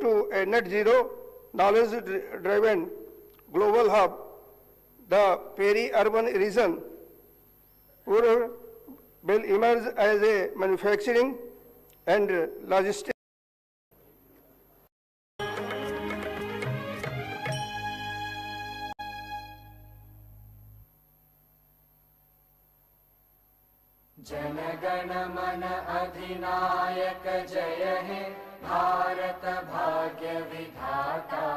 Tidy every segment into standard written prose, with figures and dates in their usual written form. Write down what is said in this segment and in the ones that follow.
to a net zero, knowledge-driven global hub, the peri-urban region will emerge as a manufacturing and logistics जनगण मन अधिनायक जय हे भारत भाग्य विधाता।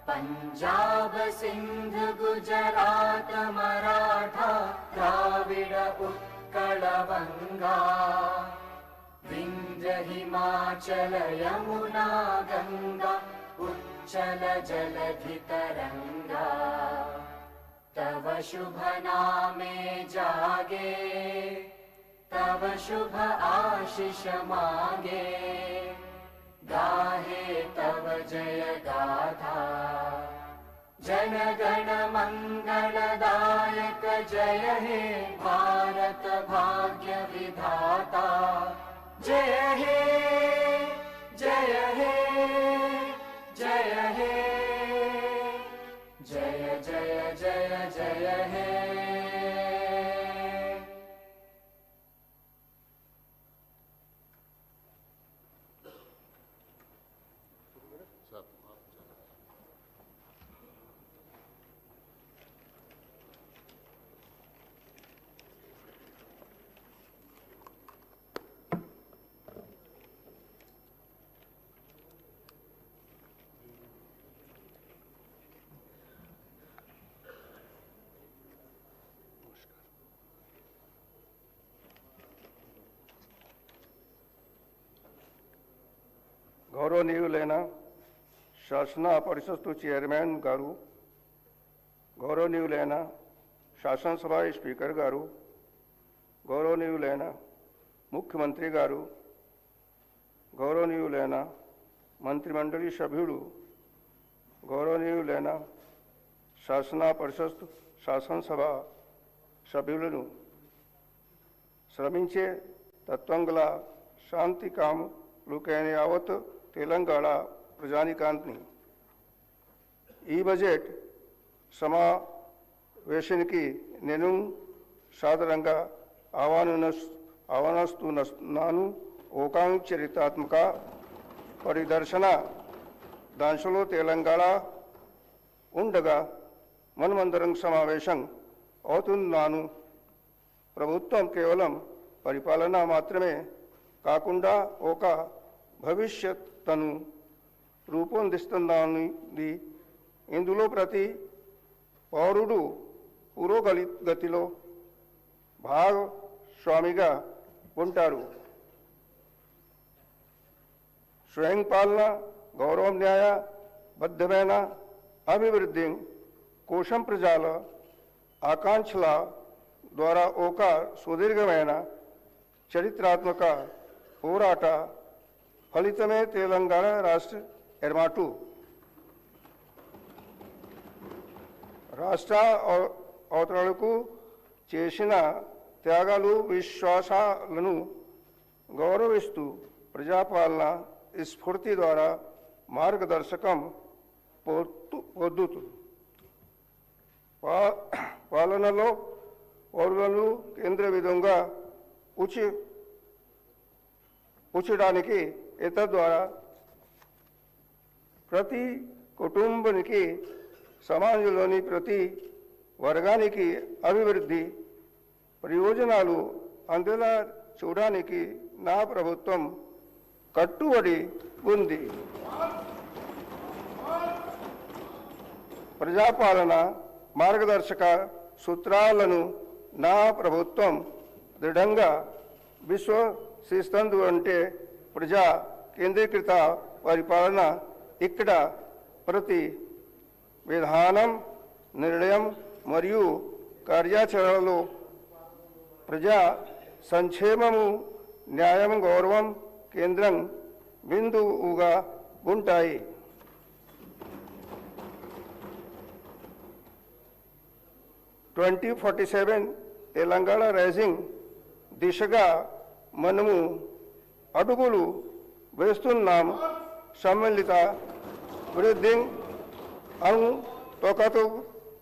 पंजाब सिंध गुजरात मराठा द्राविड़ उत्कल बंगा, विंध्य हिमाचल यमुना गंगा उच्चल जलधि तरंगा। तव शुभ नामे जागे, तव शुभ आशीष मांगे, गाहे तव जय गाथा। जन गण मंगलदायक जय हे भारत भाग्य विधाता। जय हे जय हे जय हे जय जय जय जय हे। గౌరవనీయులైన శాసన పరిషత్తు చైర్మన్ గారు, గౌరవనీయులైన శాసనసభ స్పీకర్ గారు, గౌరవనీయులైన ముఖ్యమంత్రి గారు, గౌరవనీయులైన మంత్రిమండలి సభ్యులు, గౌరవనీయులైన శాసన పరిషత్తు శాసనసభ సభ్యులను, శ్రమించే తత్వం గల శాంతికాములకైన యావత్ తెలంగాణ ప్రజానీకాన్ని ఈ బడ్జెట్ సమావేశానికి నేను సాదరంగా ఆహ్వానిస్తున్నాను. ఓకాంగ్ చరిత్రాత్మక పరిదర్శన దాంట్లో తెలంగాణ ఉండగా మనమందరం సమావేశం అవుతున్నాను. ప్రభుత్వం కేవలం పరిపాలన మాత్రమే కాకుండా ఒక భవిష్యత్తును రూపొందిస్తుందని, ఇందులో ప్రతి పౌరుడు పురోగతిలో భాగస్వామిగా ఉంటారు. స్వయం పాలన, గౌరవం, న్యాయబద్ధమైన అభివృద్ధి కోసం ప్రజల ఆకాంక్షల ద్వారా ఒక సుదీర్ఘమైన చరిత్రాత్మక పోరాట ఫలితమే తెలంగాణ రాష్ట్ర ఏర్పాటు. రాష్ట్ర అవతరణకు చేసిన త్యాగాలు, విశ్వాసాలను గౌరవిస్తూ ప్రజాపాలన స్ఫూర్తి ద్వారా మార్గదర్శకం పొందుతూ పాలనలో పౌరులను కేంద్ర విధంగా ఉంచడానికి ద్వారా ప్రతి కుటుంబానికి, సమాజంలోని ప్రతి వర్గానికి అభివృద్ధి ప్రయోజనాలు అందేలా చూడడానికి నా ప్రభుత్వం కట్టుబడి ఉంది. ప్రజాపాలన మార్గదర్శక సూత్రాలను నా ప్రభుత్వం దృఢంగా విశ్వసిస్తుంది. అంటే ప్రజా కేంద్రీకృత పరిపాలన. ఇక్కడ ప్రతి విధానం, నిర్ణయం మరియు కార్యాచరణలో ప్రజా సంక్షేమము, న్యాయం, గౌరవం కేంద్రం బిందువుగా ఉంటాయి. తెలంగాణ రైజింగ్ దిశగా మనము అడుగులు వేస్తున్నాం. सम्मिलिता वृद्धि अनु तोकातो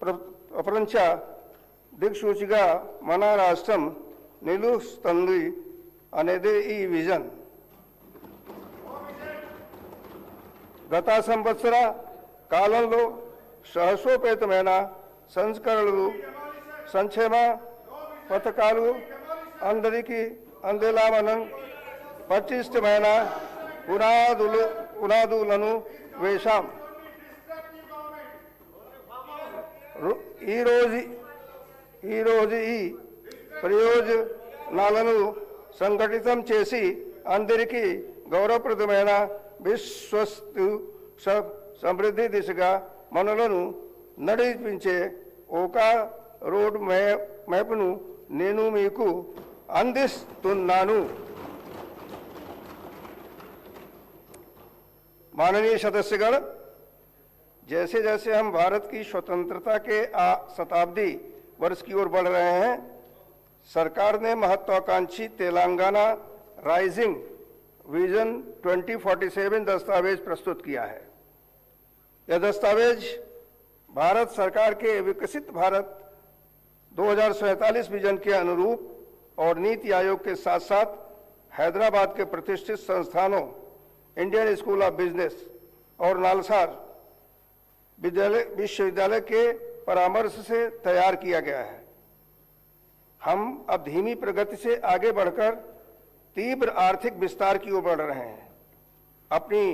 प्रपंच दिक्सूचिगा मना राष्ट्रम निलुस्तंदी अनेदे ई विजन గత సంవత్సర కాలంలో సాహసోపేతమైన సంస్కరణలు సంక్షేమ పథకాలు అందరికీ అందేలా మనం పటిష్టమైన పునాదులను వేశాం. ఈరోజు ఈ ప్రయోజనాలను సంఘటితం చేసి అందరికీ గౌరవప్రదమైన విశ్వస్తు సమృద్ధి దిశగా మనలను నడిపించే ఒక రోడ్ మ్యాప్ను నేను మీకు అందిస్తున్నాను. माननीय सदस्यगण, जैसे जैसे हम भारत की स्वतंत्रता के शताब्दी वर्ष की ओर बढ़ रहे हैं, सरकार ने महत्वाकांक्षी तेलंगाना राइजिंग विजन 2047 दस्तावेज प्रस्तुत किया है. यह दस्तावेज भारत सरकार के विकसित भारत 2047 विजन के अनुरूप और नीति आयोग के साथ साथ हैदराबाद के प्रतिष्ठित संस्थानों इंडियन स्कूल ऑफ बिजनेस और नालसार विश्वविद्यालय के परामर्श से तैयार किया गया है. हम अब धीमी प्रगति से आगे बढ़कर तीव्र आर्थिक विस्तार की ओर बढ़ रहे हैं. अपनी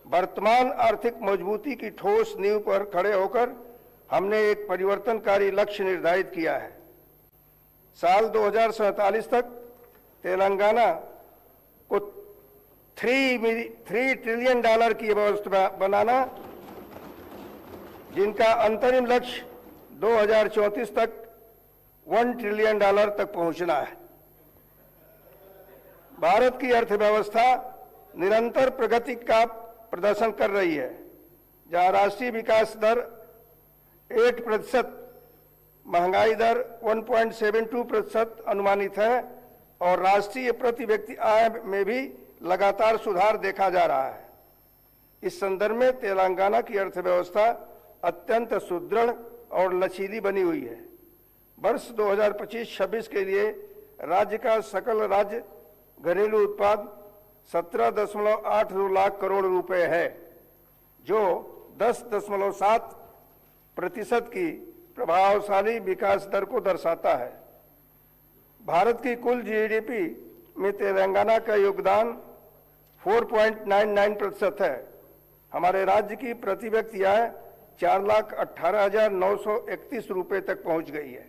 वर्तमान आर्थिक मजबूती की ठोस नींव पर खड़े होकर हमने एक परिवर्तनकारी लक्ष्य निर्धारित किया है. साल 2047 तक तेलंगाना को $3 ट्रिलियन की व्यवस्था बनाना, जिनका अंतरिम लक्ष्य 2034 तक $1 ट्रिलियन तक पहुंचना है. भारत की अर्थव्यवस्था निरंतर प्रगति का प्रदर्शन कर रही है, जहां राष्ट्रीय विकास दर 8%, महंगाई दर 1.72% अनुमानित है और राष्ट्रीय प्रति व्यक्ति आय में भी लगातार सुधार देखा जा रहा है. इस संदर्भ में तेलंगाना की अर्थव्यवस्था अत्यंत सुदृढ़ और लचीली बनी हुई है. वर्ष 2025-26 के लिए राज्य का सकल राज्य घरेलू उत्पाद 17.82 लाख करोड़ रुपए है, जो 10.7% की प्रभावशाली विकास दर को दर्शाता है. भारत की कुल जीडीपी में तेलंगाना का योगदान 4.99% है. हमारे राज्य की प्रति व्यक्ति आय 4,18,931 रुपए तक पहुंच गई है.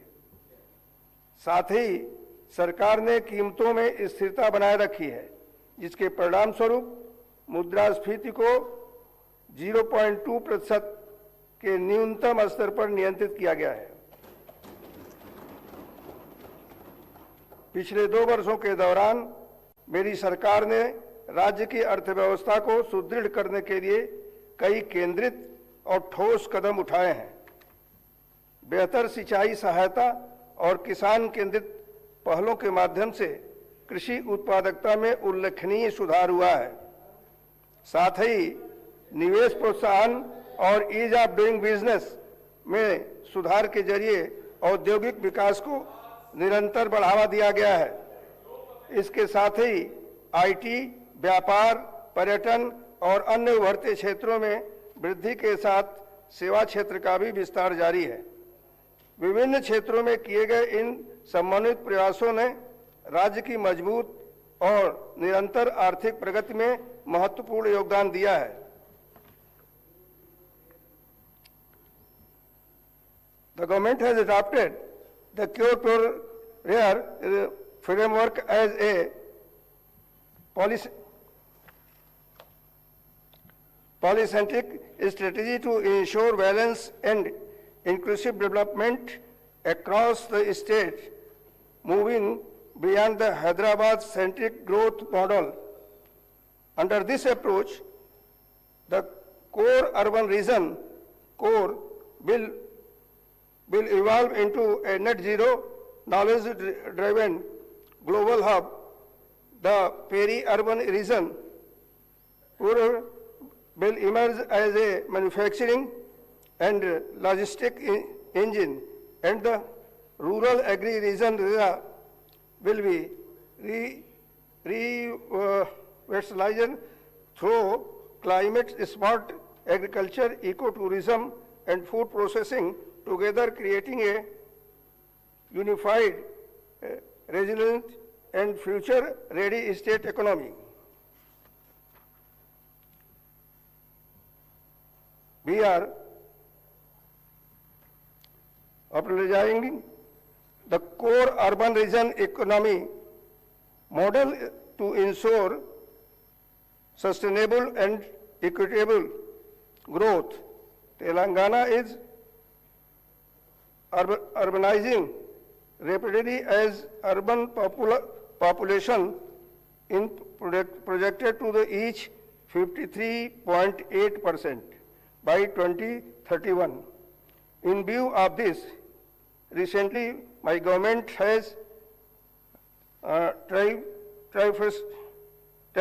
साथ ही सरकार ने कीमतों में स्थिरता बनाए रखी है, जिसके परिणाम स्वरूप मुद्रास्फीति को 0.2% के न्यूनतम स्तर पर नियंत्रित किया गया है. पिछले 2 वर्षों के दौरान मेरी सरकार ने राज्य की अर्थव्यवस्था को सुदृढ़ करने के लिए कई केंद्रित और ठोस कदम उठाए हैं. बेहतर सिंचाई सहायता और किसान केंद्रित पहलों के माध्यम से कृषि उत्पादकता में उल्लेखनीय सुधार हुआ है. साथ ही निवेश प्रोत्साहन और ईज ऑफ डूइंग बिजनेस में सुधार के जरिए औद्योगिक विकास को निरंतर बढ़ावा दिया गया है. इसके साथ ही आईटी, व्यापार, पर्यटन और अन्य उभरते क्षेत्रों में वृद्धि के साथ सेवा क्षेत्र का भी विस्तार जारी है. विभिन्न क्षेत्रों में किए गए इन समन्वित प्रयासों ने राज्य की मजबूत और निरंतर आर्थिक प्रगति में महत्वपूर्ण योगदान दिया है. The government has adopted the Cure Pro Rare framework as a polycentric strategy to ensure balance and inclusive development across the state, moving beyond the Hyderabad-centric growth model. Under this approach, the core urban region core will evolve into a net zero, knowledge-driven global hub. The peri-urban region will emerge as a manufacturing and logistic engine, and the rural agri-region will be revitalized through climate-smart agriculture, ecotourism, and food processing, together creating a unified, resilient, and future-ready state economy. We are optimizing the core urban region economy model to ensure sustainable and equitable growth. Telangana is urbanizing rapidly as urban population in projected to reach 53.8% by 2031. In view of this, recently my government has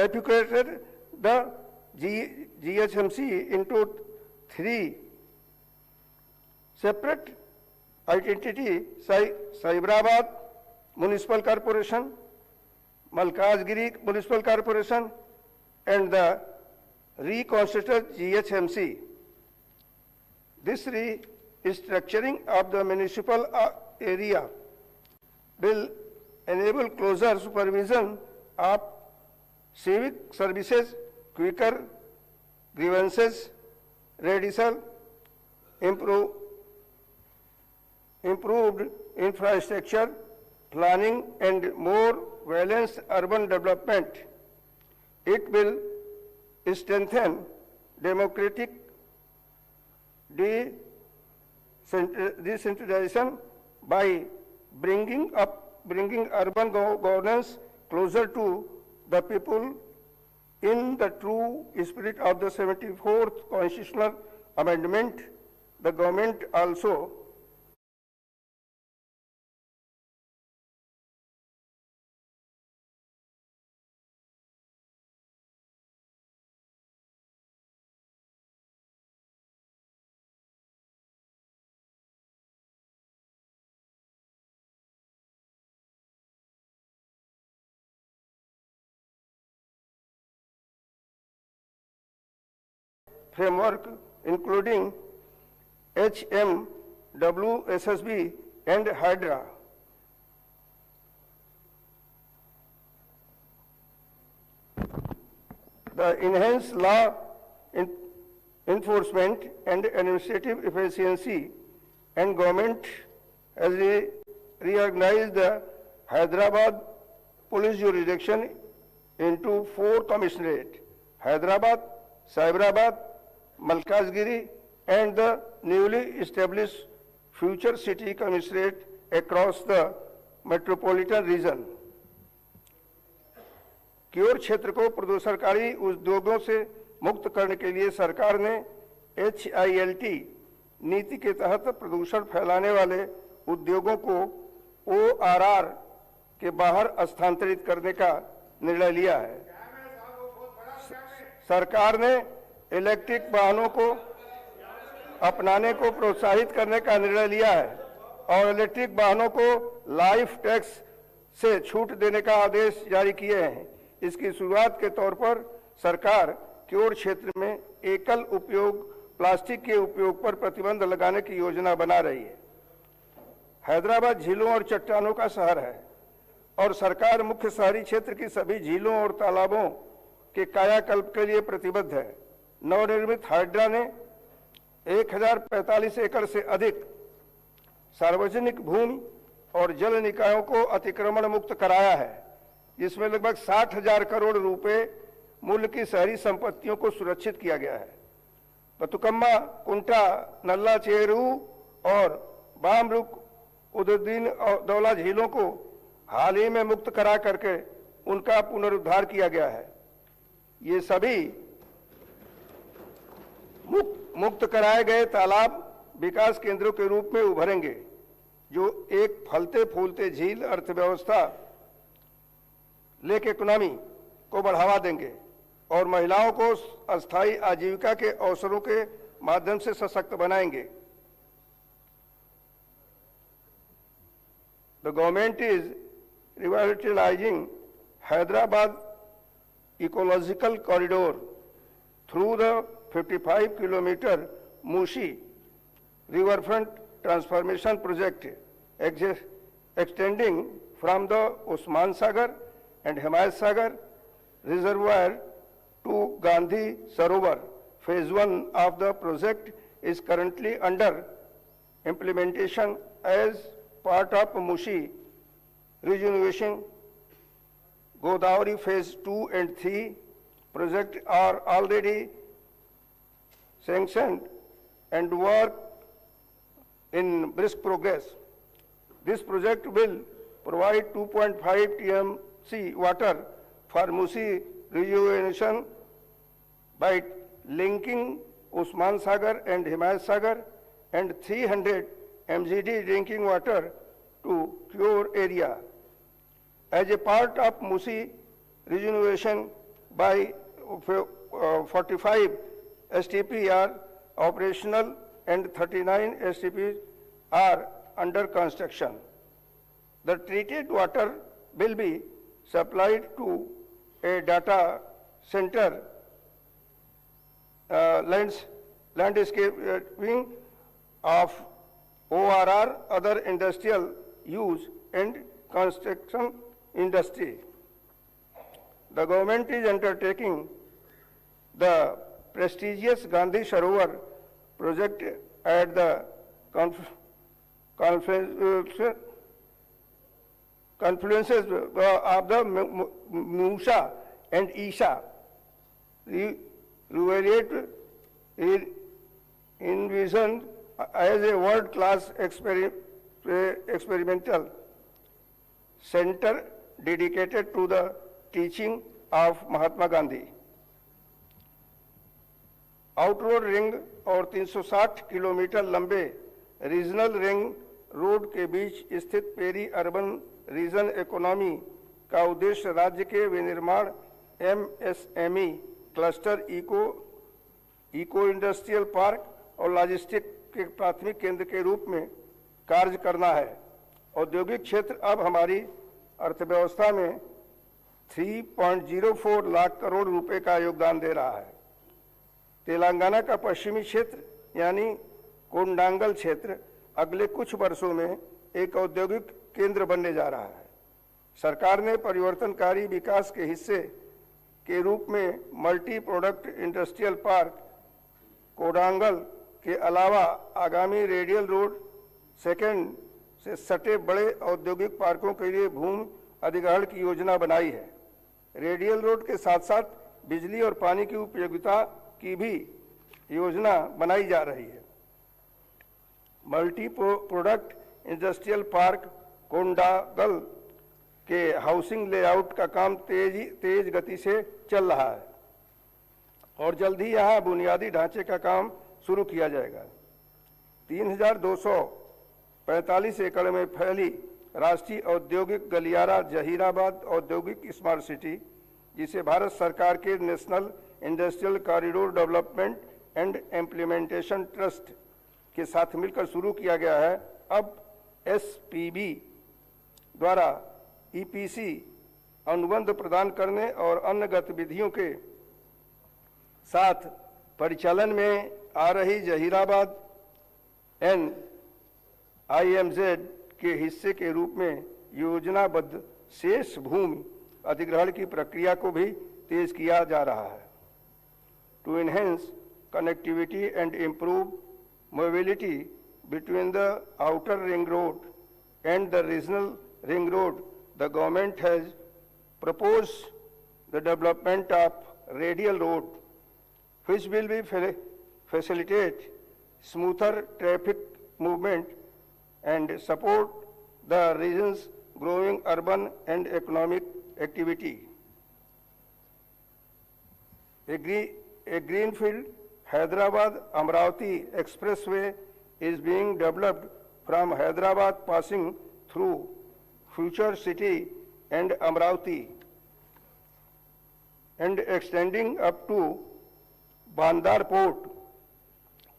trifurcated the GHMC into 3 separate identity: Cyberabad Municipal Corporation, Malkajgiri Municipal Corporation, and the reconstituted GHMC. This restructuring of the municipal area will enable closer supervision of civic services, quicker grievances redressal, improved infrastructure planning, and more balanced urban development. It will strengthen democratic decentralization by bringing urban governance closer to the people in the true spirit of the 74th Constitutional Amendment. The government also framework including HMWSSB and HYDRA. The enhanced law enforcement and administrative efficiency, and government has reorganized the Hyderabad police jurisdiction into 4 commissionates: Hyderabad, Cyberabad, Malkajgiri, and the newly established Future City Commissionerate across the metropolitan region. Cure क्षेत्र को प्रदूषणकारी उद्योगों से मुक्त करने के लिए सरकार ने HILT नीति के तहत प्रदूषण फैलाने वाले उद्योगों को ORR के बाहर स्थानांतरित करने का निर्णय लिया है। सरकार ने इलेक्ट्रिक वाहनों को अपनाने को प्रोत्साहित करने का निर्णय लिया है और इलेक्ट्रिक वाहनों को लाइफ टैक्स से छूट देने का आदेश जारी किए हैं। इसकी शुरुआत के तौर पर सरकार क्योर क्षेत्र में एकल उपयोग प्लास्टिक के उपयोग पर प्रतिबंध लगाने की योजना बना रही है। हैदराबाद झीलों और चट्टानों का शहर है और सरकार मुख्य शहरी क्षेत्र की सभी झीलों और तालाबों के कायाकल्प के लिए प्रतिबद्ध है। नवनिर्मित हाइड्रा ने 1045 एकड़ से अधिक सार्वजनिक भूमि और जल निकायों को अतिक्रमण मुक्त कराया है, जिसमें लगभग 60,000 करोड़ रुपए मूल्य की शहरी संपत्तियों को सुरक्षित किया गया है। बतुकम्मा, कुंटा, नल्ला चेरू और बामरुक उदुद्दीन दौला झीलों को हाल ही में मुक्त करा करके उनका पुनरुद्धार किया गया है। ये सभी मुक्त कराए गए तालाब विकास केंद्रों के रूप में उभरेंगे, जो एक फलते फूलते झील अर्थव्यवस्था लेक इकोनॉमी को बढ़ावा देंगे। और महिलाओं को अस्थायी आजीविका के अवसरों के माध्यम से सशक्त बनाएंगे। The government is revitalizing Hyderabad ecological corridor through the 55-kilometer Mushi riverfront transformation project extending from the Usman Sagar and Himayat Sagar reservoir to Gandhi Sarovar. Phase 1 of the project is currently under implementation as part of Mushi rejuvenation. Godavari phase 2 and 3 projects are already sanctioned and work in brisk progress. This project will provide 2.5 TMC water for Musi rejuvenation by linking Usman Sagar and Himayat Sagar and 300 MGD drinking water to Cure area. As a part of Musi rejuvenation by 45 STP are operational and 39 STPs are under construction. The treated water will be supplied to a data center, landscaping of ORR, other industrial use and construction industry. The government is undertaking the prestigious Gandhi Sarovar project at the confluences of the Musa and Isha. Revaluate is envisioned as a world-class experimental center dedicated to the teaching of Mahatma Gandhi. Outer road ring और 360 kilometre लंबे regional ring road के बीच स्थित peri urban reason economy का उद्देश्य राज्य के विनिर्माण MSME cluster eco industrial park और लॉजिस्टिक के प्राथमिक केंद्र के रूप में कार्य करना है। औद्योगिक क्षेत्र अब हमारी अर्थव्यवस्था में 3.04 लाख करोड़ रुपए का योगदान दे रहा है। तेलंगाना का पश्चिमी क्षेत्र यानी कोंडांगल क्षेत्र अगले कुछ वर्षों में एक औद्योगिक केंद्र बनने जा रहा है। सरकार ने परिवर्तनकारी विकास के हिस्से के रूप में multi product industrial park Kodangal के अलावा आगामी रेडियल रोड सेकेंड से सटे बड़े औद्योगिक पार्कों के लिए भूमि अधिग्रहण की योजना बनाई है। रेडियल रोड के साथ साथ बिजली और पानी की उपयोगिता की भी योजना बनाई जा रही है। मल्टी प्रोडक्ट इंडस्ट्रियल पार्क कोंडागल के हाउसिंग लेआउट का काम तेज गति से चल रहा है और जल्द ही यहां बुनियादी ढांचे का काम शुरू किया जाएगा। 3245 एकड़ में फैली राष्ट्रीय औद्योगिक गलियारा जहीराबाद औद्योगिक स्मार्ट सिटी, जिसे भारत सरकार के national industrial corridor development and implementation trust के साथ मिलकर शुरू किया गया है, अब SPB द्वारा EPC अनुबंध प्रदान करने और अन्य गतिविधियों के साथ परिचालन में आ रही जहीराबाद NIMZ के हिस्से के रूप में योजनाबद्ध शेष भूमि अधिग्रहण की प्रक्रिया को भी तेज किया जा रहा है। To enhance connectivity and improve mobility between the outer ring road and the regional ring road, the government has proposed the development of radial road, which will be facilitate smoother traffic movement and support the region's growing urban and economic activity. A greenfield Hyderabad-Amravati expressway is being developed from Hyderabad, passing through future city and Amravati. and extending up to Bandar Port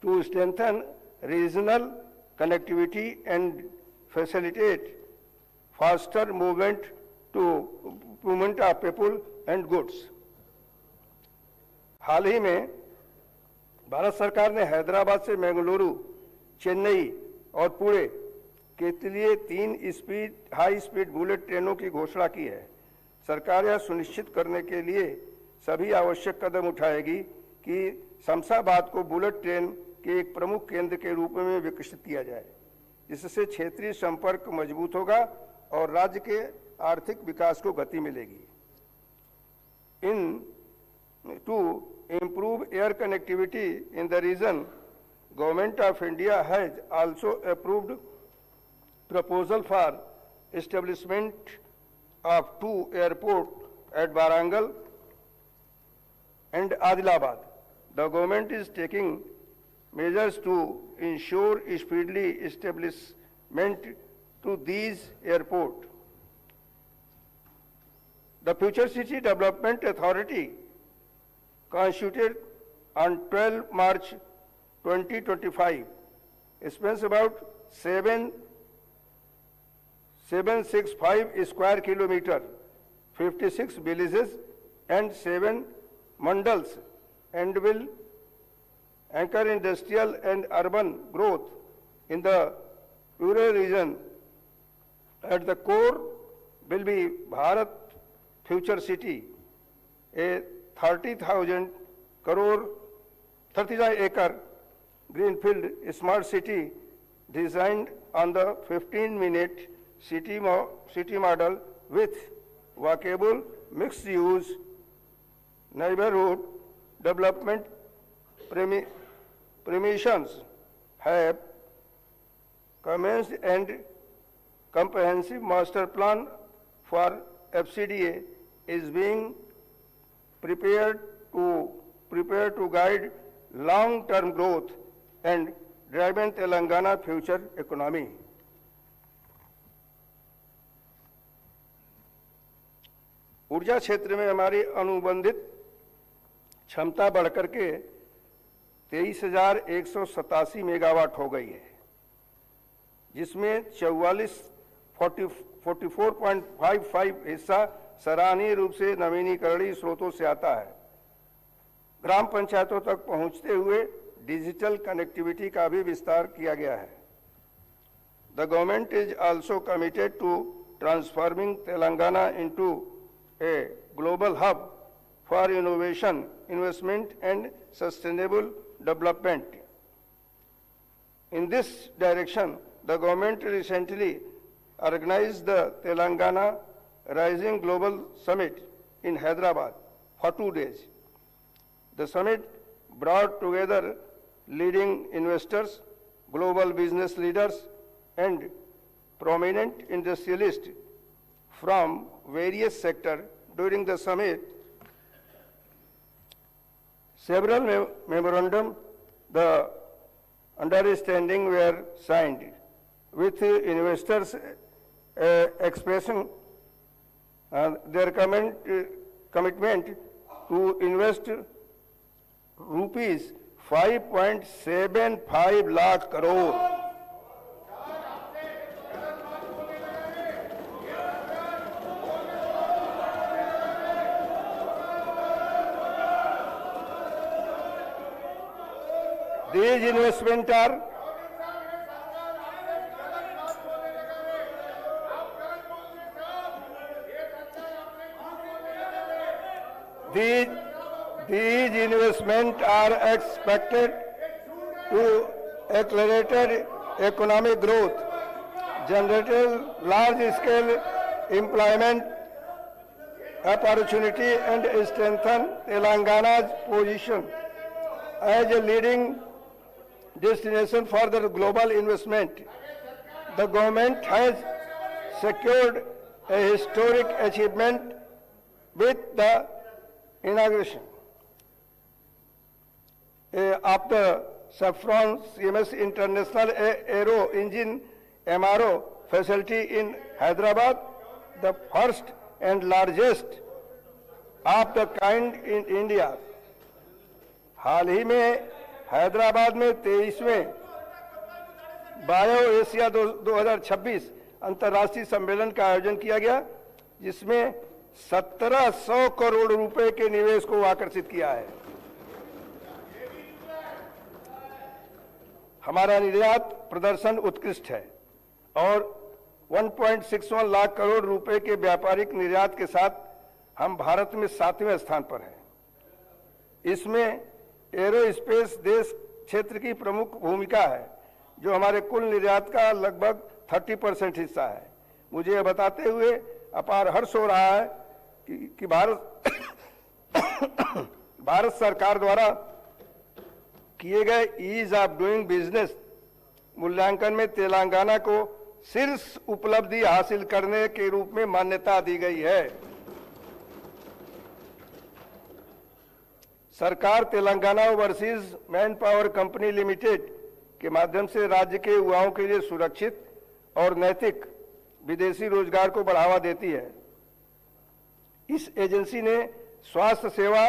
to strengthen regional connectivity and facilitate faster movement of people and goods. हाल ही में भारत सरकार ने हैदराबाद से बेंगलुरु, चेन्नई और पुणे के लिए 3 high speed bullet ट्रेनों की घोषणा की है। सरकार यह सुनिश्चित करने के लिए सभी आवश्यक कदम उठाएगी कि शमशाबाद को बुलेट ट्रेन के एक प्रमुख केंद्र के रूप में विकसित किया जाए, जिससे क्षेत्रीय संपर्क मजबूत होगा और राज्य के आर्थिक विकास को गति मिलेगी। To improve air connectivity in the region, Government of India has also approved proposal for establishment of 2 airports at Warangal and Adilabad. The government is taking measures to ensure speedily establishment to these airports. The Future City Development Authority, constituted on 12 March 2025, spans about 765 square kilometer, 56 villages and 7 mandals, and will anchor industrial and urban growth in the rural region. At the core will be Bharat Future City, a 30,000 acre greenfield smart city designed on the 15-minute city model with walkable mixed-use neighborhood development permissions have commenced, and comprehensive master plan for FCDA is being prepared to guide long-term growth and driving Telangana future economy. ऊर्जा क्षेत्र में हमारी अनुबंधित क्षमता बढ़कर के 23,187 megawatt हो गई है, जिसमें 44.55 हिस्सा सराहनीय रूप से नवीनीकरणीय स्रोतों से आता है। ग्राम पंचायतों तक पहुंचते हुए डिजिटल कनेक्टिविटी का भी विस्तार किया गया है। The government is also committed to transforming Telangana into a global hub for innovation, investment and sustainable development. In this direction, the government recently organized the Telangana Rising Global Summit in Hyderabad for 2 days. The summit brought together leading investors, global business leaders, and prominent industrialists from various sectors. During the summit, several memorandum the understanding were signed with investors expressing their commitment to invest rupees 5.75 lakh crore. These investments are expected to accelerate economic growth, generate large-scale employment opportunity, and strengthen Telangana's position as a leading destination for the global investment. The government has secured a historic achievement with the inauguration of the Saffron CMS International Aero Engine MRO facility in Hyderabad, the first and largest of the kind in India. हाल ही में हैदराबाद में 23वें bio Asia 2026 अंतर्राष्ट्रीय सम्मेलन का आयोजन किया गया, जिसमें 1700 करोड़ रुपए के निवेश को आकर्षित किया है। हमारा निर्यात प्रदर्शन उत्कृष्ट है और 1.61 लाख करोड़ रुपए के व्यापारिक निर्यात के साथ हम भारत में 7वें स्थान पर हैं। इसमें एरोस्पेस देश क्षेत्र की प्रमुख भूमिका है, जो हमारे कुल निर्यात का लगभग 30% हिस्सा है। मुझे यह बताते हुए अपार हर्ष हो रहा है कि भारत सरकार द्वारा किए गए ईज ऑफ डूइंग बिजनेस मूल्यांकन में तेलंगाना को शीर्ष उपलब्धि हासिल करने के रूप में मान्यता दी गई है। सरकार Telangana overseas man power company limited के माध्यम से राज्य के युवाओं के लिए सुरक्षित और नैतिक विदेशी रोजगार को बढ़ावा देती है। इस एजेंसी ने स्वास्थ्य सेवा,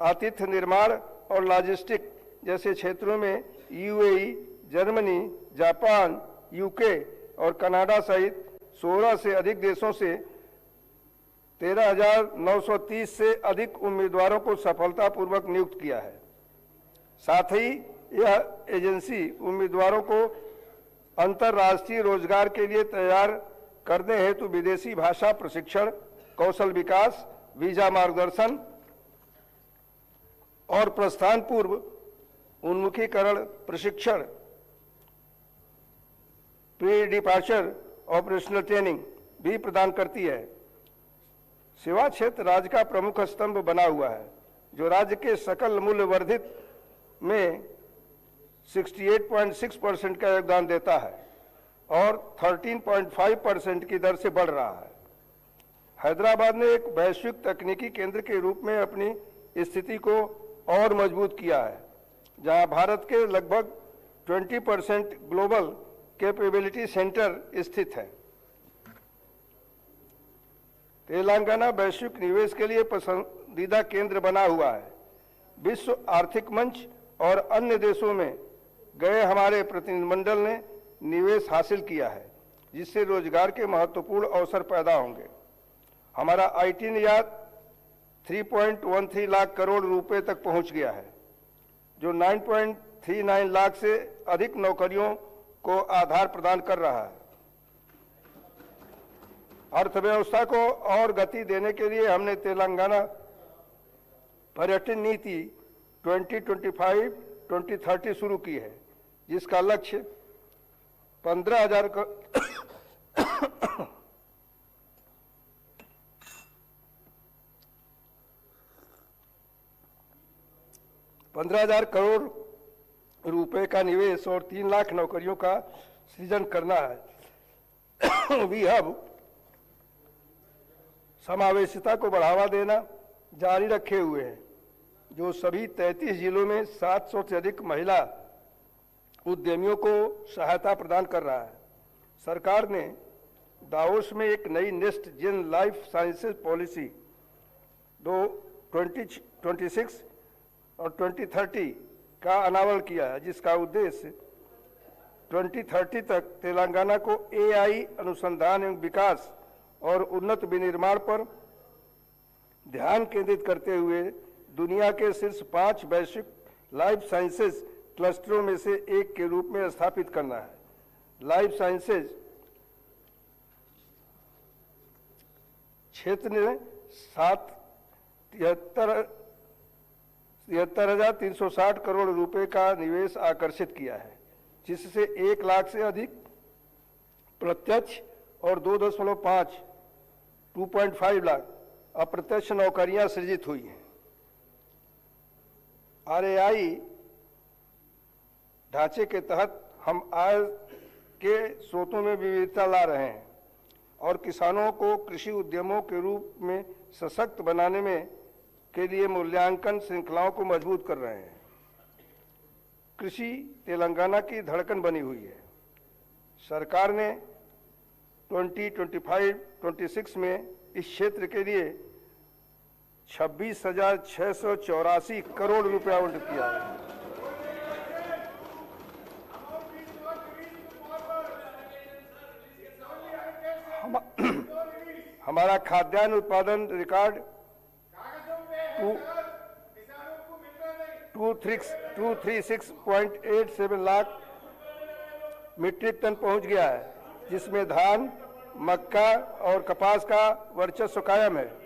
आतिथ्य निर्माण और लॉजिस्टिक जैसे क्षेत्रों में यूएई, जर्मनी, जापान, यूके और कनाडा सहित 16 से अधिक देशों से 13,930 से अधिक उम्मीदवारों को सफलतापूर्वक नियुक्त किया है। साथ ही यह एजेंसी उम्मीदवारों को अंतर्राष्ट्रीय रोजगार के लिए तैयार करने हेतु विदेशी भाषा प्रशिक्षण, कौशल विकास, वीजा मार्गदर्शन और प्रस्थान पूर्व उन्मुखीकरण प्रशिक्षण, प्री डिपार्चर ऑपरेशनल ट्रेनिंग भी प्रदान करती है। सेवा क्षेत्र राज्य का प्रमुख स्तंभ बना हुआ है, जो राज्य के सकल मूल्य वर्धित में 68.6% का योगदान देता है और 13.5% की दर से बढ़ रहा है। हैदराबाद ने एक वैश्विक तकनीकी केंद्र के रूप में अपनी स्थिति को और मजबूत किया है, जहां भारत के लगभग 20% ग्लोबल कैपेबिलिटी सेंटर स्थित है। तेलंगाना वैश्विक निवेश के लिए पसंदीदा केंद्र बना हुआ है। विश्व आर्थिक मंच और अन्य देशों में गए हमारे प्रतिनिधिमंडल ने निवेश हासिल किया है, जिससे रोजगार के महत्वपूर्ण अवसर पैदा होंगे। हमारा आईटी निर्यात 3.13 लाख करोड़ रुपए तक पहुंच गया है, जो 9.39 लाख से अधिक नौकरियों को आधार प्रदान कर रहा है। अर्थव्यवस्था को और गति देने के लिए हमने तेलंगाना पर्यटन नीति 2025-2030 शुरू की है, जिसका लक्ष्य 15,000 करोड़ रुपए का निवेश और 3 लाख नौकरियों का सृजन करना है। वी हब समावेशिता को बढ़ावा देना जारी रखे हुए हैं, जो सभी 33 जिलों में 700 से अधिक महिला उद्यमियों को सहायता प्रदान कर रहा है। सरकार ने दावोस में एक नई next gen life sciences policy 2026 और 2030 का अनावरण किया है, जिसका उद्देश्य 2030 तक तेलंगाना को एआई अनुसंधान एवं विकास और उन्नत विनिर्माण पर ध्यान केंद्रित करते हुए दुनिया के शीर्ष 5 वैश्विक लाइफ साइंसेज क्लस्टरों में से एक के रूप में स्थापित करना है। लाइफ साइंसेज क्षेत्र ने 73,360 करोड़ रुपए का निवेश आकर्षित किया है, जिससे 1 लाख से अधिक प्रत्यक्ष और 2.5 लाख अप्रत्यक्ष नौकरियां सृजित हुई हैं। आरएआई ढांचे के तहत हम आय के स्रोतों में विविधता ला रहे हैं और किसानों को कृषि उद्यमों के रूप में सशक्त बनाने में के लिए मूल्यांकन श्रृंखलाओं को मजबूत कर रहे हैं। कृषि तेलंगाना की धड़कन बनी हुई है। सरकार ने 2025-26 में इस क्षेत्र के लिए 26,684 करोड़ रुपया आवंटित किया है। हमारा खाद्यान्न उत्पादन रिकॉर्ड 236.87 लाख मीट्रिक टन पहुंच गया है, जिसमें धान, मक्का और कपास का वर्चस्व कायम है।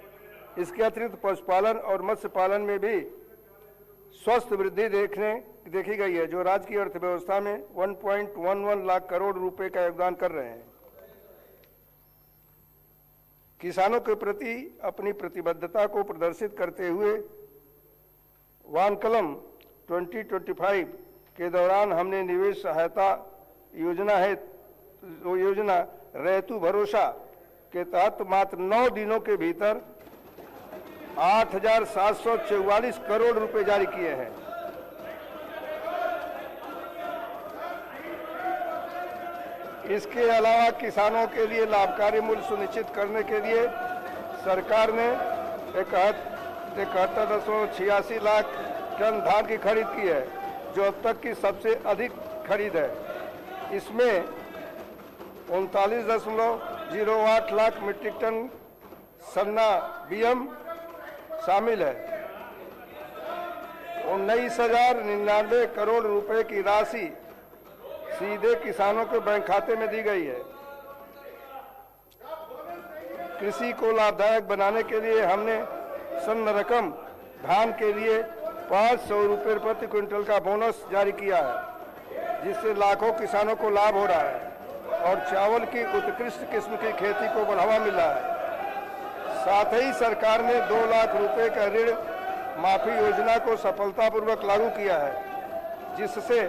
इसके अतिरिक्त पशुपालन और मत्स्य पालन में भी स्वस्थ वृद्धि देखी गई है, जो राज्य की अर्थव्यवस्था में 1.11 लाख करोड़ रुपए का योगदान कर रहे हैं। किसानों के प्रति अपनी प्रतिबद्धता को प्रदर्शित करते हुए वानकलम 2025 के दौरान हमने निवेश सहायता योजना रैतु भरोसा के तहत मात्र 9 दिनों के भीतर 8,744 करोड़ रुपए जारी किए हैं। इसके अलावा किसानों के लिए लाभकारी मूल्य सुनिश्चित करने के लिए सरकार ने 71.86 लाख टन धान की खरीद की है, जो अब तक की सबसे अधिक खरीद है। इसमें 39.08 लाख मीट्रिक टन सन्ना बीएम शामिल है। 19,099 करोड़ रुपए की राशि सीधे किसानों के बैंक खाते में दी गई है। कृषि को लाभदायक बनाने के लिए हमने सन्न रकम धान के लिए 500 रुपये प्रति क्विंटल का बोनस जारी किया है, जिससे लाखों किसानों को लाभ हो रहा है और चावल की उत्कृष्ट किस्म की खेती को बढ़ावा मिला है। साथ ही सरकार ने 2 लाख रुपए का ऋण माफी योजना को सफलतापूर्वक लागू किया है, जिससे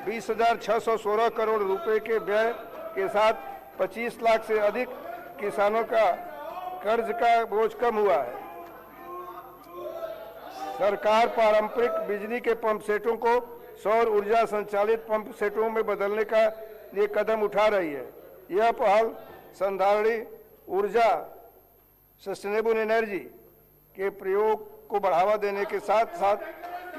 20,616 करोड़ रुपए के व्यय के साथ 25 लाख से अधिक किसानों का कर्ज का बोझ कम हुआ है। सरकार पारंपरिक बिजली के पंप सेटों को सौर ऊर्जा संचालित पंप सेटों में बदलने का लिए कदम उठा रही है। यह पहल संधारणीय ऊर्जा सस्टेनेबल एनर्जी के प्रयोग को बढ़ावा देने के साथ साथ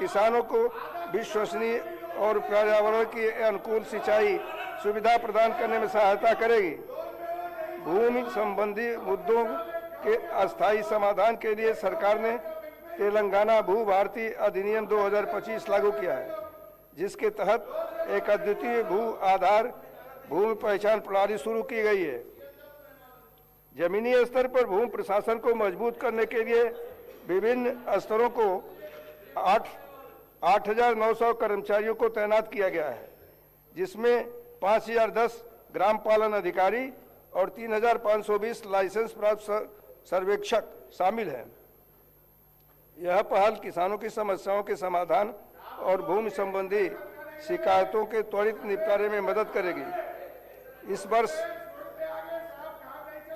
किसानों को विश्वसनीय और पर्यावरण की अनुकूल सिंचाई सुविधा प्रदान करने में सहायता करेगी। भूमि संबंधी मुद्दों के अस्थायी समाधान के लिए सरकार ने तेलंगाना भू भारती अधिनियम 2025 लागू किया है, जिसके तहत एक अद्वितीय भू आधार भूमि पहचान प्रणाली शुरू की गई है। जमीनी स्तर पर भूमि प्रशासन को मजबूत करने के लिए विभिन्न स्तरों को 8,900 कर्मचारियों को तैनात किया गया है, जिसमें 5,010 ग्राम पालन अधिकारी और 3,520 लाइसेंस प्राप्त सर्वेक्षक शामिल हैं। यह पहल किसानों की समस्याओं के समाधान और भूमि संबंधी शिकायतों के त्वरित निपटारे में मदद करेगी। इस वर्ष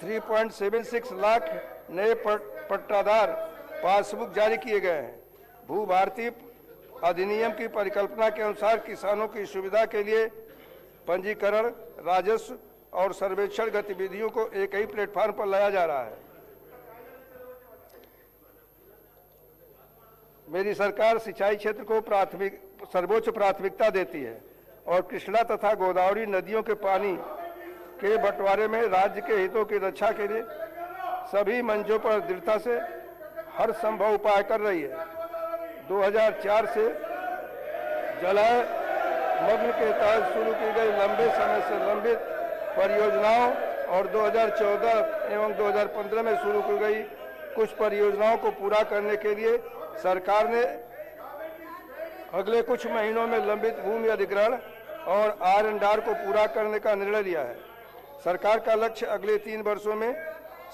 3.76 लाख नए पट्टादार पासबुक जारी किए गए हैं। भू भारती अधिनियम की परिकल्पना के अनुसार किसानों की सुविधा के लिए पंजीकरण, राजस्व और सर्वेक्षण गतिविधियों को एक ही प्लेटफॉर्म पर लाया जा रहा है। मेरी सरकार सिंचाई क्षेत्र को सर्वोच्च प्राथमिकता देती है और कृष्णा तथा गोदावरी नदियों के पानी के बंटवारे में राज्य के हितों की रक्षा के लिए सभी मंचों पर दृढ़ता से हर संभव उपाय कर रही है। 2004 से जलमग्न के तहत शुरू की गई लंबे समय से लंबित परियोजनाओं और 2014 एवं 2015 में शुरू की गई कुछ परियोजनाओं को पूरा करने के लिए सरकार ने अगले कुछ महीनों में लंबित भूमि अधिग्रहण और R&R को पूरा करने का निर्णय लिया है। सरकार का लक्ष्य अगले 3 वर्षों में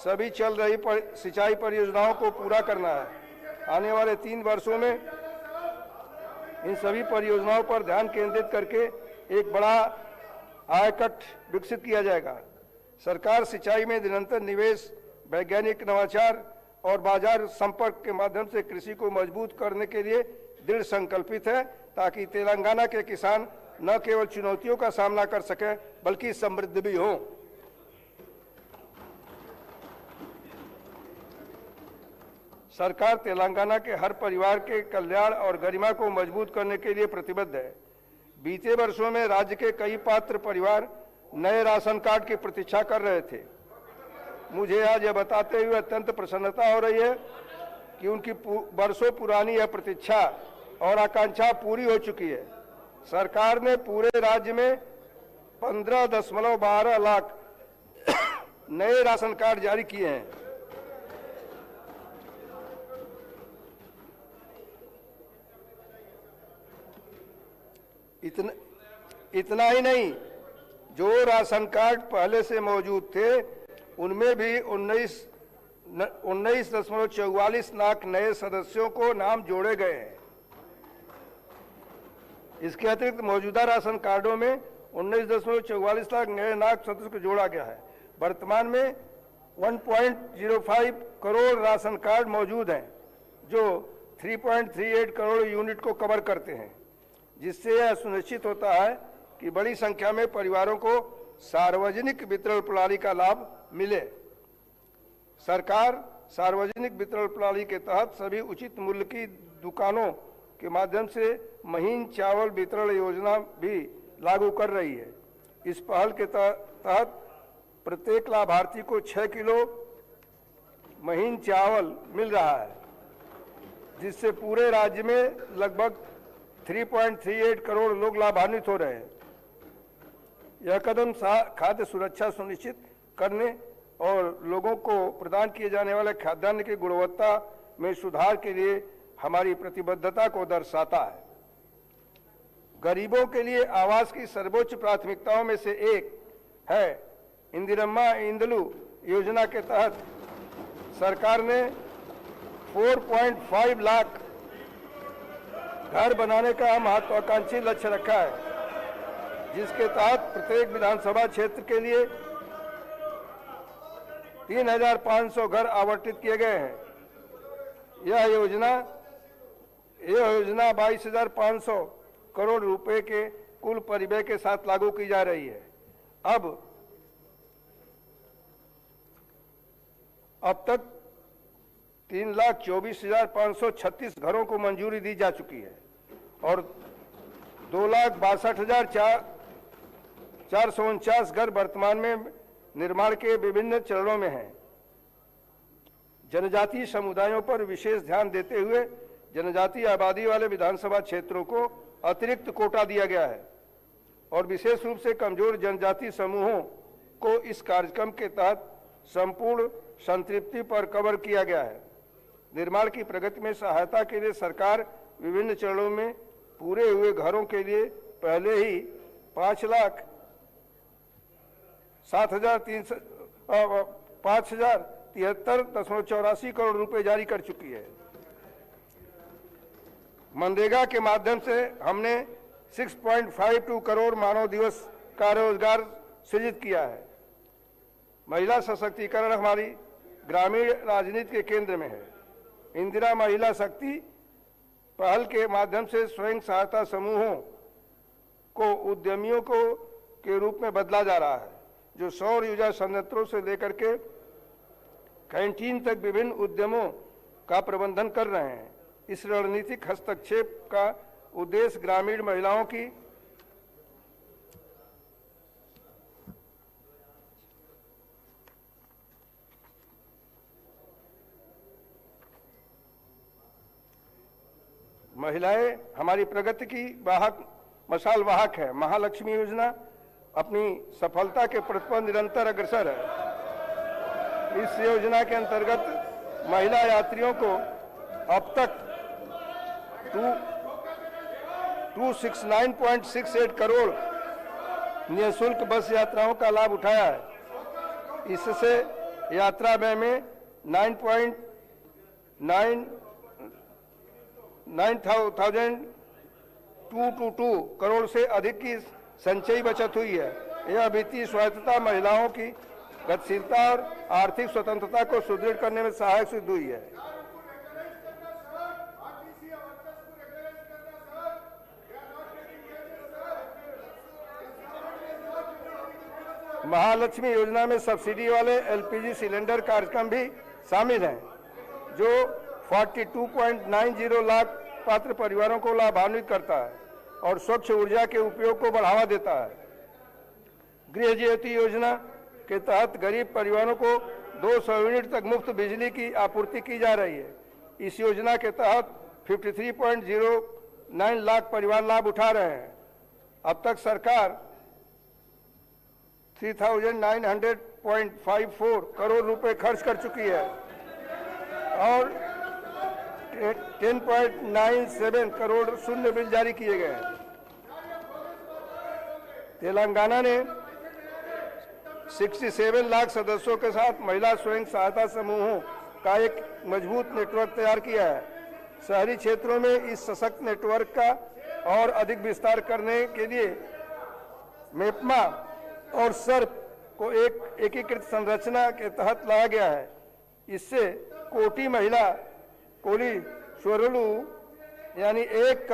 सभी चल रही सिंचाई परियोजनाओं को पूरा करना है। आने वाले 3 वर्षों में इन सभी परियोजनाओं पर ध्यान केंद्रित करके एक बड़ा आयकट विकसित किया जाएगा। सरकार सिंचाई में निरंतर निवेश, वैज्ञानिक नवाचार और बाजार संपर्क के माध्यम से कृषि को मजबूत करने के लिए दृढ़ संकल्पित है, ताकि तेलंगाना के किसान न केवल चुनौतियों का सामना कर सकें बल्कि समृद्ध भी हों। सरकार तेलंगाना के हर परिवार के कल्याण और गरिमा को मजबूत करने के लिए प्रतिबद्ध है। बीते वर्षों में राज्य के कई पात्र परिवार नए राशन कार्ड की प्रतीक्षा कर रहे थे। मुझे आज यह बताते हुए अत्यंत प्रसन्नता हो रही है कि उनकी वर्षों पुरानी यह प्रतीक्षा और आकांक्षा पूरी हो चुकी है। सरकार ने पूरे राज्य में 15.12 लाख नए राशन कार्ड जारी किए हैं। इतना ही नहीं, जो राशन कार्ड पहले से मौजूद थे उनमें भी 19.44 लाख नए सदस्यों को नाम जोड़े गए हैं। इसके अतिरिक्त मौजूदा राशन कार्डों में 19.44 लाख नए नाम सदस्यों को जोड़ा गया है। वर्तमान में 1.05 करोड़ राशन कार्ड मौजूद हैं, जो 3.38 करोड़ यूनिट को कवर करते हैं, जिससे यह सुनिश्चित होता है कि बड़ी संख्या में परिवारों को सार्वजनिक वितरण प्रणाली का लाभ मिले। सरकार सार्वजनिक वितरण प्रणाली के तहत सभी उचित मूल्य की दुकानों के माध्यम से महीन चावल वितरण योजना भी लागू कर रही है। इस पहल के तहत प्रत्येक लाभार्थी को 6 किलो महीन चावल मिल रहा है, जिससे पूरे राज्य में लगभग 3.38 करोड़ लोग लाभान्वित हो रहे हैं। यह कदम खाद्य सुरक्षा सुनिश्चित करने और लोगों को प्रदान किए जाने वाले खाद्यान्न की गुणवत्ता में सुधार के लिए हमारी प्रतिबद्धता को दर्शाता है। गरीबों के लिए आवास की सर्वोच्च प्राथमिकताओं में से एक है। इंदिरम्मा इंदलू योजना के तहत सरकार ने 4.5 लाख घर बनाने का महत्वाकांक्षी लक्ष्य रखा है, जिसके तहत प्रत्येक विधानसभा क्षेत्र के लिए 3,500 घर आवंटित किए गए हैं। यह योजना 22,500 करोड़ रुपए के कुल परिव्यय के साथ लागू की जा रही है। अब तक 3,24,536 घरों को मंजूरी दी जा चुकी है और 2,62,449 घर वर्तमान में निर्माण के विभिन्न चरणों में हैं। जनजातीय समुदायों पर विशेष ध्यान देते हुए जनजातीय आबादी वाले विधानसभा क्षेत्रों को अतिरिक्त कोटा दिया गया है और विशेष रूप से कमजोर जनजातीय समूहों को इस कार्यक्रम के तहत संपूर्ण संतृप्ति पर कवर किया गया है। निर्माण की प्रगति में सहायता के लिए सरकार विभिन्न चरणों में पूरे हुए घरों के लिए पहले ही 5,73.84 करोड़ रुपए जारी कर चुकी है। मनरेगा के माध्यम से हमने 6.52 करोड़ मानव दिवस का रोजगार सृजित किया है। महिला सशक्तिकरण हमारी ग्रामीण राजनीति के केंद्र में है। इंदिरा महिला शक्ति पहल के माध्यम से स्वयं सहायता समूहों को उद्यमियों के रूप में बदला जा रहा है, जो सौर ऊर्जा संयंत्रों से लेकर के कैंटीन तक विभिन्न उद्यमों का प्रबंधन कर रहे हैं। इस रणनीतिक हस्तक्षेप का उद्देश्य ग्रामीण महिलाओं की महिलाएं हमारी प्रगति की मशाल वाहक है। महालक्ष्मी योजना अपनी सफलता के पथ पर निरंतर अग्रसर है। इस योजना के अंतर्गत महिला यात्रियों को अब तक 269.68 करोड़ निःशुल्क बस यात्राओं का लाभ उठाया है। इससे यात्रा व्यय में 9,222 करोड़ से अधिक की संचयी बचत हुई है। यह वित्तीय स्वायत्तता महिलाओं की गतिशीलता और आर्थिक स्वतंत्रता को सुदृढ़ करने में सहायक सिद्ध हुई है। महालक्ष्मी योजना में सब्सिडी वाले एलपीजी सिलेंडर कार्यक्रम भी शामिल हैं, जो 42.90 लाख पात्र परिवारों को लाभान्वित करता है और स्वच्छ ऊर्जा के उपयोग को बढ़ावा देता है। गृह ज्योति योजना के तहत गरीब परिवारों को 200 यूनिट तक मुफ्त बिजली की आपूर्ति की जा रही है। इस योजना के तहत 53.09 लाख परिवार लाभ उठा रहे हैं। अब तक सरकार 3,900.54 करोड़ रुपए खर्च कर चुकी है और 10.97 करोड़ शून्य बिल जारी किए गए हैं। तेलंगाना ने 67 लाख सदस्यों के साथ महिला स्वयं सहायता समूहों का एक मजबूत नेटवर्क तैयार किया है। शहरी क्षेत्रों में इस सशक्त नेटवर्क का और अधिक विस्तार करने के लिए मेपमा और सर्प को एक एकीकृत संरचना के तहत लाया गया है। इससे कोटि महिला कोली स्वरलू यानी 1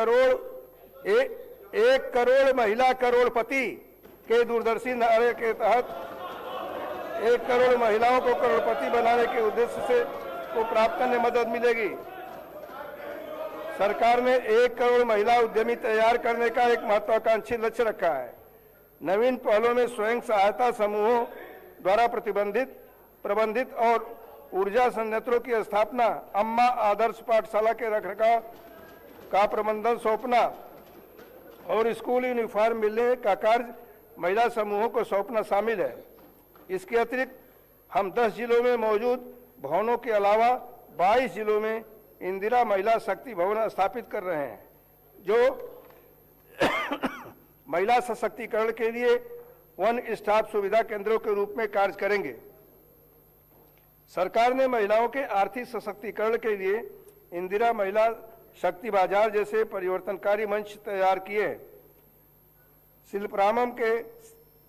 करोड़ महिला करोड़पति के दूरदर्शी नारे के तहत 1 करोड़ महिलाओं को करोड़पति बनाने के उद्देश्य से को प्राप्त करने में मदद मिलेगी। सरकार ने 1 करोड़ महिला उद्यमी तैयार करने का एक महत्वाकांक्षी लक्ष्य रखा है। नवीन पहलों में स्वयं सहायता समूहों द्वारा प्रबंधित और ऊर्जा संयंत्रों की स्थापना, अम्मा आदर्श पाठशाला के रखरखाव का प्रबंधन सौंपना और स्कूल यूनिफॉर्म मिलने का कार्य महिला समूहों को सौंपना शामिल है। इसके अतिरिक्त हम 10 जिलों में मौजूद भवनों के अलावा 22 जिलों में इंदिरा महिला शक्ति भवन स्थापित कर रहे हैं, जो महिला सशक्तिकरण के लिए वन स्टॉप सुविधा केंद्रों के रूप में कार्य करेंगे। सरकार ने महिलाओं के आर्थिक सशक्तिकरण के लिए इंदिरा महिला शक्ति बाजार जैसे परिवर्तनकारी मंच तैयार किए। शिल्परामम के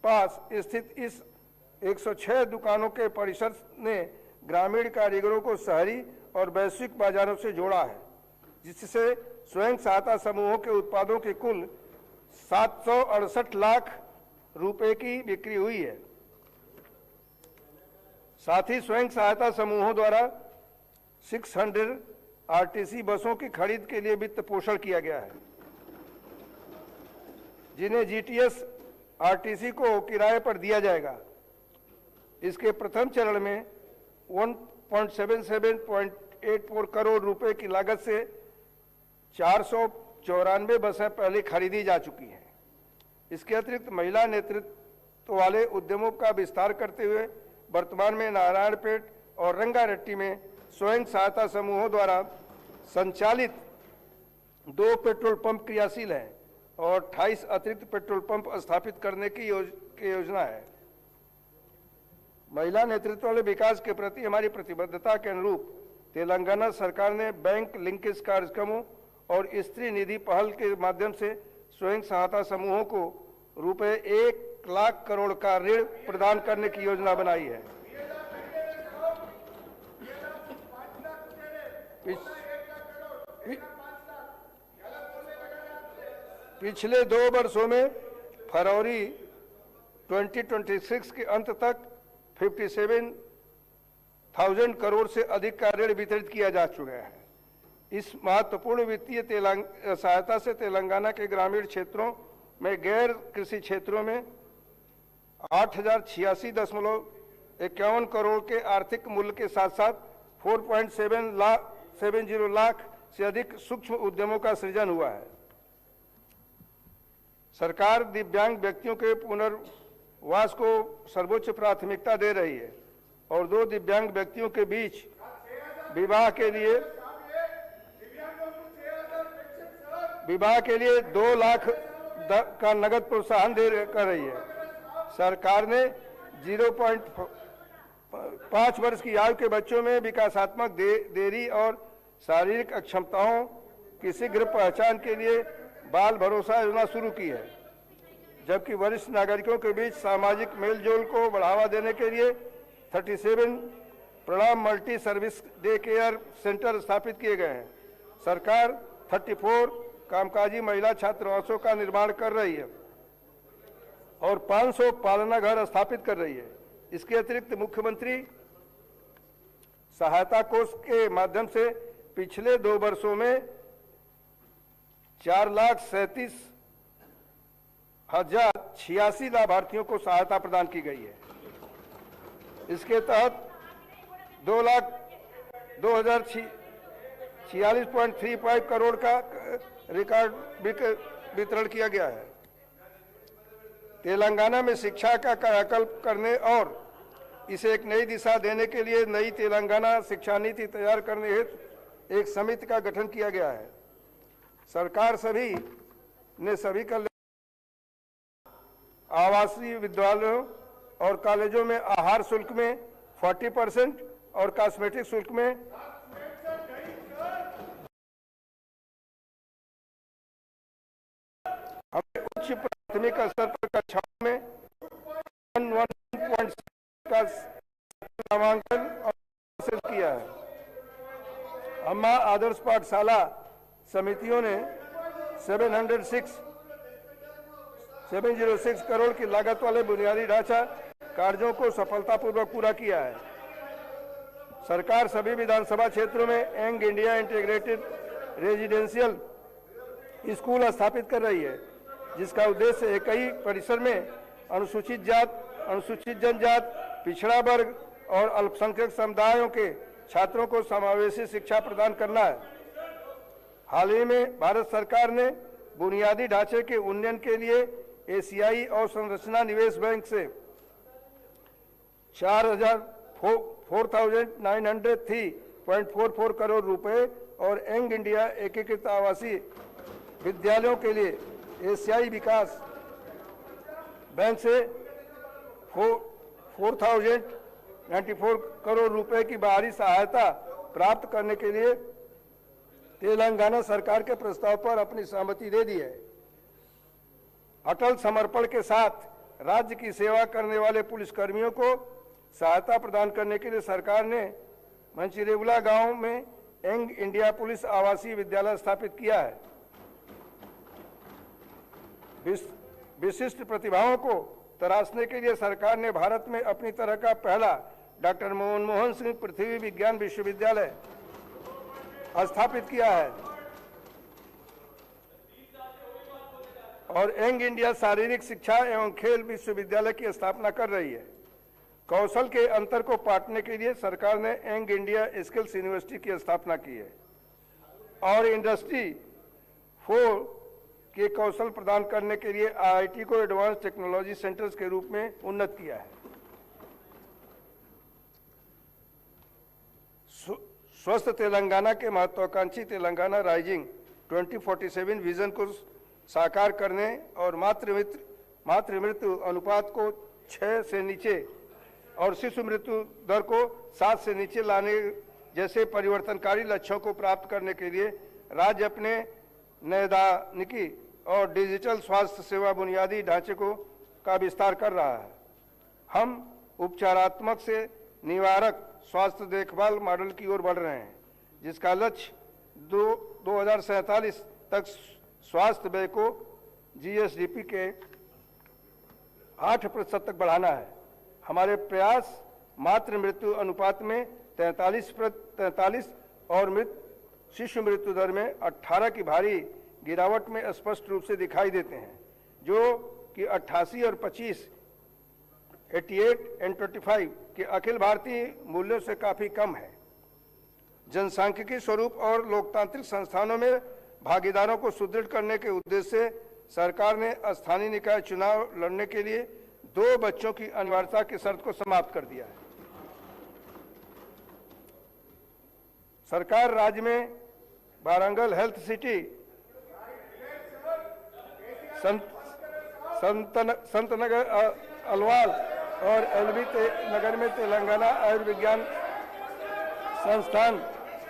पास स्थित इस 106 दुकानों के परिसर ने ग्रामीण कारीगरों को शहरी और वैश्विक बाजारों से जोड़ा है, जिससे स्वयं सहायता समूहों के उत्पादों की कुल 768 लाख रुपए की बिक्री हुई है। साथ ही स्वयं सहायता समूहों द्वारा 600 आरटीसी बसों की खरीद के लिए वित्त पोषण किया गया है, जिन्हें जीटीएस आरटीसी को किराए पर दिया जाएगा। इसके प्रथम चरण में 177.84 करोड़ रुपए की लागत से 494 बसें पहले खरीदी जा चुकी हैं। इसके अतिरिक्त महिला नेतृत्व वाले उद्यमों का विस्तार करते हुए वर्तमान में नारायणपेट और रंगारेड्डी में स्वयं सहायता समूहों द्वारा संचालित 2 पेट्रोल पंप क्रियाशील हैं और 28 अतिरिक्त पेट्रोल पंप स्थापित करने की योजना है। महिला नेतृत्व वाले विकास के प्रति हमारी प्रतिबद्धता के अनुरूप तेलंगाना सरकार ने बैंक लिंकेज कार्यक्रमों और स्त्री निधि पहल के माध्यम से स्वयं सहायता समूहों को रुपए 1 लाख करोड़ का ऋण प्रदान करने की योजना बनाई है। पिछले 2 वर्षों में फरवरी 2026 के अंत तक 57,000 करोड़ से अधिक का ऋण वितरित किया जा चुका है। इस महत्वपूर्ण वित्तीय सहायता से तेलंगाना के ग्रामीण क्षेत्रों में गैर कृषि क्षेत्रों में 8,086.51 करोड़ के आर्थिक मूल्य के साथ साथ 4.70 लाख से अधिक सूक्ष्म उद्यमों का सृजन हुआ है। सरकार दिव्यांग व्यक्तियों के पुनर्वास को सर्वोच्च प्राथमिकता दे रही है और 2 दिव्यांग व्यक्तियों के बीच विवाह के लिए 2 लाख का नगद प्रोत्साहन कर रही है। सरकार ने 0.5 वर्ष की आयु के बच्चों में विकासात्मक देरी और शारीरिक अक्षमताओं की शीघ्र पहचान के लिए बाल भरोसा योजना शुरू की है, जबकि वरिष्ठ नागरिकों के बीच सामाजिक मेलजोल को बढ़ावा देने के लिए 37 प्रणाम multi service day care centre स्थापित किए गए हैं। सरकार 34 कामकाजी महिला छात्रावासों का निर्माण कर रही है और 500 पालना घर स्थापित कर रही है। इसके अतिरिक्त मुख्यमंत्री सहायता कोष के माध्यम से पिछले 2 वर्षों में 4,37,086 लाभार्थियों को सहायता प्रदान की गई है। इसके तहत 2,46.35 करोड़ का रिकॉर्ड वितरण किया गया है। तेलंगाना में शिक्षा का कायाकल्प करने और इसे एक नई दिशा देने के लिए नई तेलंगाना शिक्षा नीति तैयार करने हेतु एक समिति का गठन किया गया है। सरकार सभी आवासीय विद्यालयों और कॉलेजों में आहार शुल्क में 40% और कॉस्मेटिक शुल्क में हमें उच्च प्राथमिक स्तर पर कक्षाओं में 1.1 का नामांकन और किया है। अम्मा आदर्श पाठशाला समितियों ने 706 करोड़ की लागत वाले बुनियादी ढांचा कार्यों को सफलतापूर्वक पूरा किया है। सरकार सभी विधानसभा क्षेत्रों में young India integrated residential school स्थापित कर रही है, जिसका उद्देश्य एक ही परिसर में अनुसूचित जात, अनुसूचित जनजात, पिछड़ा वर्ग और अल्पसंख्यक समुदायों के छात्रों को समावेशी शिक्षा प्रदान करना है। हाल ही में भारत सरकार ने बुनियादी ढांचे के उन्नयन के लिए एशियाई अवसंरचना निवेश बैंक से 4,903.44 करोड़ रुपए और यंग इंडिया एकीकृत आवासीय विद्यालयों के लिए एशियाई विकास बैंक से 4,094 करोड़ रुपए की बाहरी सहायता प्राप्त करने के लिए तेलंगाना सरकार के प्रस्ताव पर अपनी सहमति दे दी है। अटल समर्पण के साथ राज्य की सेवा करने वाले पुलिसकर्मियों को सहायता प्रदान करने के लिए सरकार ने मंचिरेगुला गांव में यंग इंडिया पुलिस आवासीय विद्यालय स्थापित किया है। विशिष्ट प्रतिभाओं को तराशने के लिए सरकार ने भारत में अपनी तरह का पहला डॉक्टर मनमोहन सिंह पृथ्वी विज्ञान विश्वविद्यालय स्थापित किया है और यंग इंडिया शारीरिक शिक्षा एवं खेल विश्वविद्यालय की स्थापना कर रही है। कौशल के अंतर को पाटने के लिए सरकार ने यंग इंडिया स्किल्स यूनिवर्सिटी की स्थापना की है और इंडस्ट्री 4 के कौशल प्रदान करने के लिए आईआईटी को एडवांस टेक्नोलॉजी सेंटर्स के रूप में उन्नत किया है। स्वस्थ तेलंगाना के महत्वाकांक्षी तेलंगाना राइजिंग 2047 विजन को साकार करने और मातृ मृत्यु अनुपात को 6 से नीचे और शिशु मृत्यु दर को 7 से नीचे लाने जैसे परिवर्तनकारी लक्ष्यों को प्राप्त करने के लिए राज्य अपने नैदानिकी और डिजिटल स्वास्थ्य सेवा बुनियादी ढांचे का विस्तार कर रहा है। हम उपचारात्मक से निवारक स्वास्थ्य देखभाल मॉडल की ओर बढ़ रहे हैं, जिसका लक्ष्य 2047 तक स्वास्थ्य व्यय को जीएसडीपी के 8% तक बढ़ाना है। हमारे प्रयास मातृ मृत्यु अनुपात में 43 और शिशु मृत्यु दर में 18 की भारी गिरावट में स्पष्ट रूप से दिखाई देते हैं, जो कि 88 और 25, 88 और 25 के अखिल भारतीय मूल्यों से काफी कम है। जनसांख्यिकी स्वरूप और लोकतांत्रिक संस्थानों में भागीदारों को सुदृढ़ करने के उद्देश्य से सरकार ने स्थानीय निकाय चुनाव लड़ने के लिए 2 बच्चों की अनिवार्यता की शर्त को समाप्त कर दिया है। सरकार राज्य में वारंगल हेल्थ सिटी, संतनगर अलवाल और एलबी नगर में तेलंगाना आयुर्विज्ञान संस्थान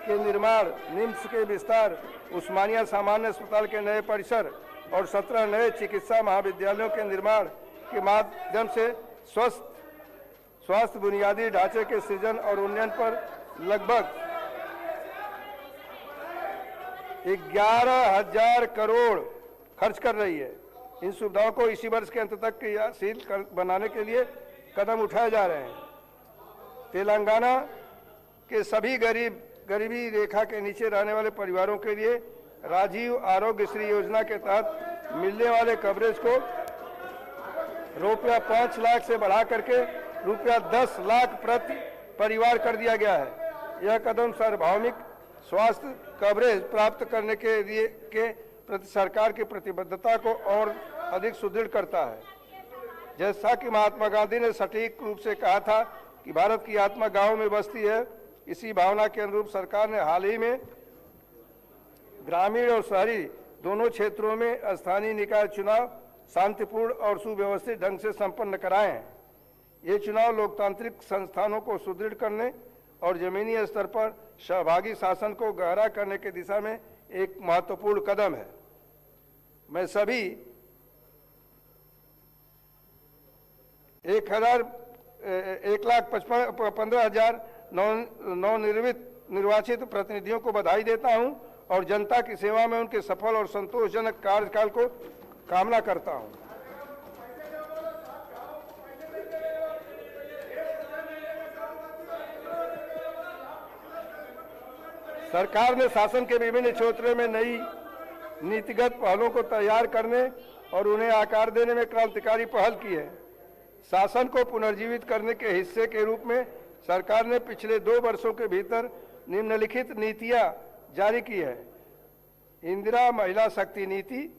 के निर्माण, निम्स के विस्तार, उस्मानिया सामान्य अस्पताल के नए परिसर और 17 नए चिकित्सा महाविद्यालयों के निर्माण के माध्यम से स्वास्थ्य बुनियादी ढांचे के सृजन और उन्नयन पर लगभग 11,000 करोड़ खर्च कर रही है। इन सुविधाओं को इसी वर्ष के अंत तक क्रियाशील बनाने के लिए कदम उठाए जा रहे हैं। तेलंगाना के सभी गरीब गरीबी रेखा के नीचे रहने वाले परिवारों के लिए राजीव आरोग्य श्री योजना के तहत मिलने वाले कवरेज को रुपया 5 लाख से बढ़ा करके रुपया 10 लाख प्रति परिवार कर दिया गया है। यह कदम सार्वभौमिक स्वास्थ्य कवरेज प्राप्त करने के लिए प्रति सरकार की प्रतिबद्धता को और अधिक सुदृढ़ करता है। जैसा कि महात्मा गांधी ने सटीक रूप से कहा था कि भारत की आत्मा गांव में बसती है, इसी भावना के अनुरूप सरकार ने हाल ही में ग्रामीण और शहरी दोनों क्षेत्रों में स्थानीय निकाय चुनाव शांतिपूर्ण और सुव्यवस्थित ढंग से संपन्न कराए हैं। ये चुनाव लोकतांत्रिक संस्थानों को सुदृढ़ करने और जमीनी स्तर पर सहभागी शासन को गहरा करने की दिशा में एक महत्वपूर्ण कदम है। मैं सभी 1,15,000 नवनिर्वाचित प्रतिनिधियों को बधाई देता हूं और जनता की सेवा में उनके सफल और संतोषजनक कार्यकाल को कामना करता हूं। सरकार ने शासन के विभिन्न क्षेत्रों में नई नीतिगत पहलों को तैयार करने और उन्हें आकार देने में क्रांतिकारी पहल की है। शासन को पुनर्जीवित करने के हिस्से के रूप में सरकार ने पिछले 2 वर्षों के भीतर निम्नलिखित नीतियां जारी की है। इंदिरा महिला शक्ति नीति,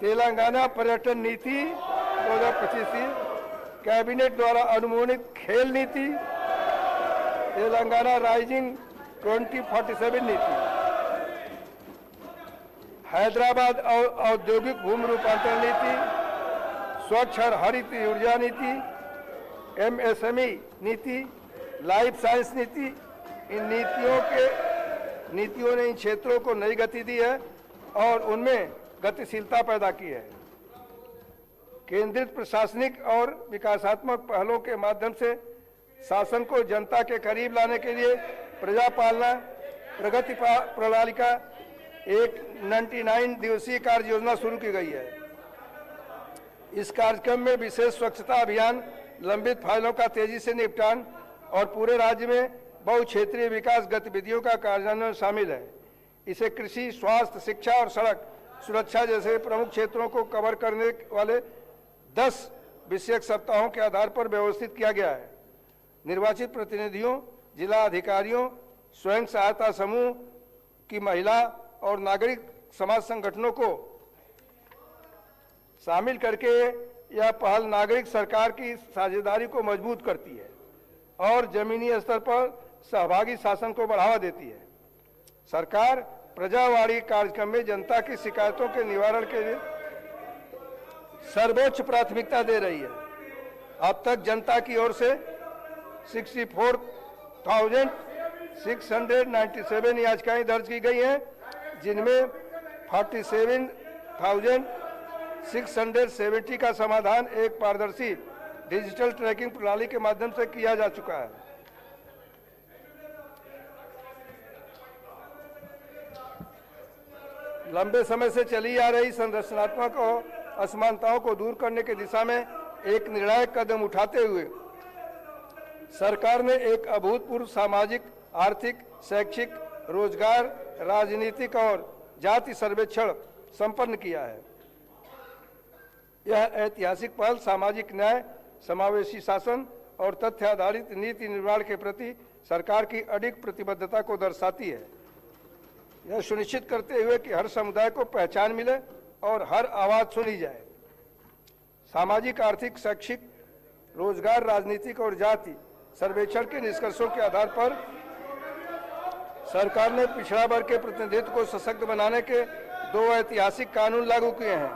तेलंगाना पर्यटन नीति 2025, कैबिनेट द्वारा अनुमोदित खेल नीति, तेलंगाना राइजिंग 2047 नीति, हैदराबाद औद्योगिक भूमि रूपांतरण नीति, स्वच्छ और हरित ऊर्जा नीति, MSME नीति, लाइफ साइंस नीति। इन नीतियों ने इन क्षेत्रों को नई गति दी है और उनमें गतिशीलता पैदा की है। केंद्रित प्रशासनिक और विकासात्मक पहलों के माध्यम से शासन को जनता के करीब लाने के लिए प्रजा पालना प्रगति प्रणाली का एक 99 दिवसीय कार्य योजना शुरू की गई है। इस कार्यक्रम में विशेष स्वच्छता अभियान, लंबित फाइलों का तेजी से निपटान और पूरे राज्य में बहुक्षेत्रीय विकास गतिविधियों का कार्यान्वयन शामिल है। इसे कृषि, स्वास्थ्य, शिक्षा और सड़क सुरक्षा जैसे प्रमुख क्षेत्रों को कवर करने वाले 10 विषयक सप्ताहों के आधार पर व्यवस्थित किया गया है। निर्वाचित प्रतिनिधियों, जिला अधिकारियों, स्वयं सहायता समूह की महिला और नागरिक समाज संगठनों को शामिल करके यह पहल नागरिक सरकार की साझेदारी को मजबूत करती है और जमीनी स्तर पर सहभागी शासन को बढ़ावा देती है। सरकार प्रजावाणी कार्यक्रम में जनता की शिकायतों के निवारण के लिए सर्वोच्च प्राथमिकता दे रही है। अब तक जनता की ओर से 64,697 याचिकाएं दर्ज की गई हैं, जिनमें 47,670 का समाधान एक पारदर्शी डिजिटल ट्रैकिंग प्रणाली के माध्यम से किया जा चुका है। लंबे समय से चली आ रही संरचनात्मक और असमानताओं को दूर करने की दिशा में एक निर्णायक कदम उठाते हुए सरकार ने एक अभूतपूर्व सामाजिक, आर्थिक, शैक्षिक, रोजगार, राजनीतिक और जाति सर्वेक्षण संपन्न किया है। यह ऐतिहासिक पहल सामाजिक न्याय, समावेशी शासन और तथ्य आधारित नीति निर्माण के प्रति सरकार की अडिग प्रतिबद्धता को दर्शाती है। यह सुनिश्चित करते हुए कि हर समुदाय को पहचान मिले और हर आवाज सुनी जाए। सामाजिक, आर्थिक, शैक्षिक, रोजगार, राजनीतिक और जाति सर्वेक्षण के निष्कर्षों के आधार पर सरकार ने पिछड़ा वर्ग के प्रतिनिधित्व को सशक्त बनाने के 2 ऐतिहासिक कानून लागू किए हैं।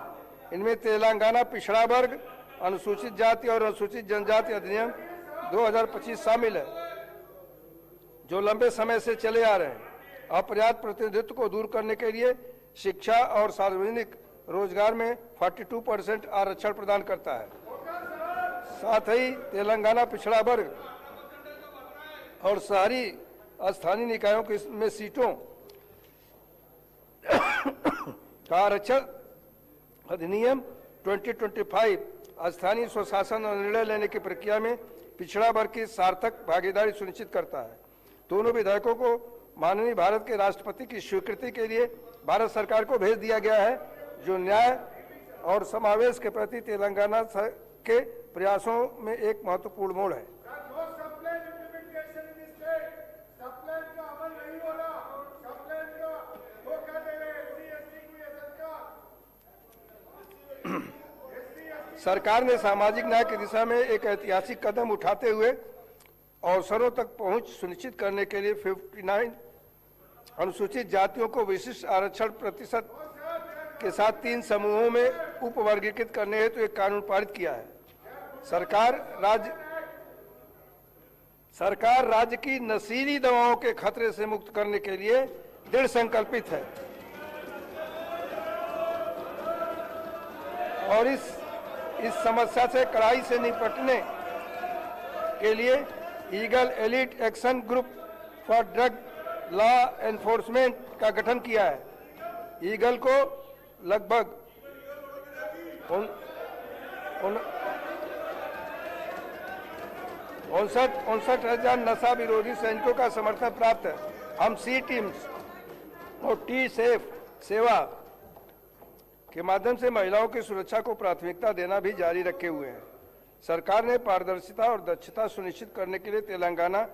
इनमें तेलंगाना पिछड़ा वर्ग, अनुसूचित जाति और अनुसूचित जनजाति अधिनियम 2025 शामिल है, जो लंबे समय से चले आ रहे हैं। अपर्याप्त प्रतिनिधित्व को दूर करने के लिए शिक्षा और सार्वजनिक रोजगार में 42% आरक्षण प्रदान करता है। साथ ही तेलंगाना पिछड़ा वर्ग और शहरी स्थानीय निकायों में सीटों का आरक्षण अधिनियम 2025 स्थानीय स्वशासन और निर्णय लेने की प्रक्रिया में पिछड़ा वर्ग की सार्थक भागीदारी सुनिश्चित करता है। दोनों विधेयकों को माननीय भारत के राष्ट्रपति की स्वीकृति के लिए भारत सरकार को भेज दिया गया है, जो न्याय और समावेश के प्रति तेलंगाना के प्रयासों में एक महत्वपूर्ण मोड़ है। सरकार ने सामाजिक न्याय की दिशा में एक ऐतिहासिक कदम उठाते हुए अवसरों तक पहुंच सुनिश्चित करने के लिए 59 अनुसूचित जातियों को विशिष्ट आरक्षण प्रतिशत के साथ 3 समूहों में उपवर्गीकृत करने हेतु एक कानून पारित किया है। सरकार राज्य की नशीली दवाओं के खतरे से मुक्त करने के लिए दृढ़ संकल्पित है और इस समस्या से कड़ाई से निपटने के लिए eagle elite action group for drug law enforcement का गठन किया है। ईगल को लगभग 59,000 नशा विरोधी सैनिकों का समर्थन प्राप्त है। हम सी टीम्स और टी सेफ सेवा के माध्यम से महिलाओं की सुरक्षा को प्राथमिकता देना भी जारी रखे हुए हैं। सरकार ने पारदर्शिता और दक्षता सुनिश्चित करने के लिए तेलंगाना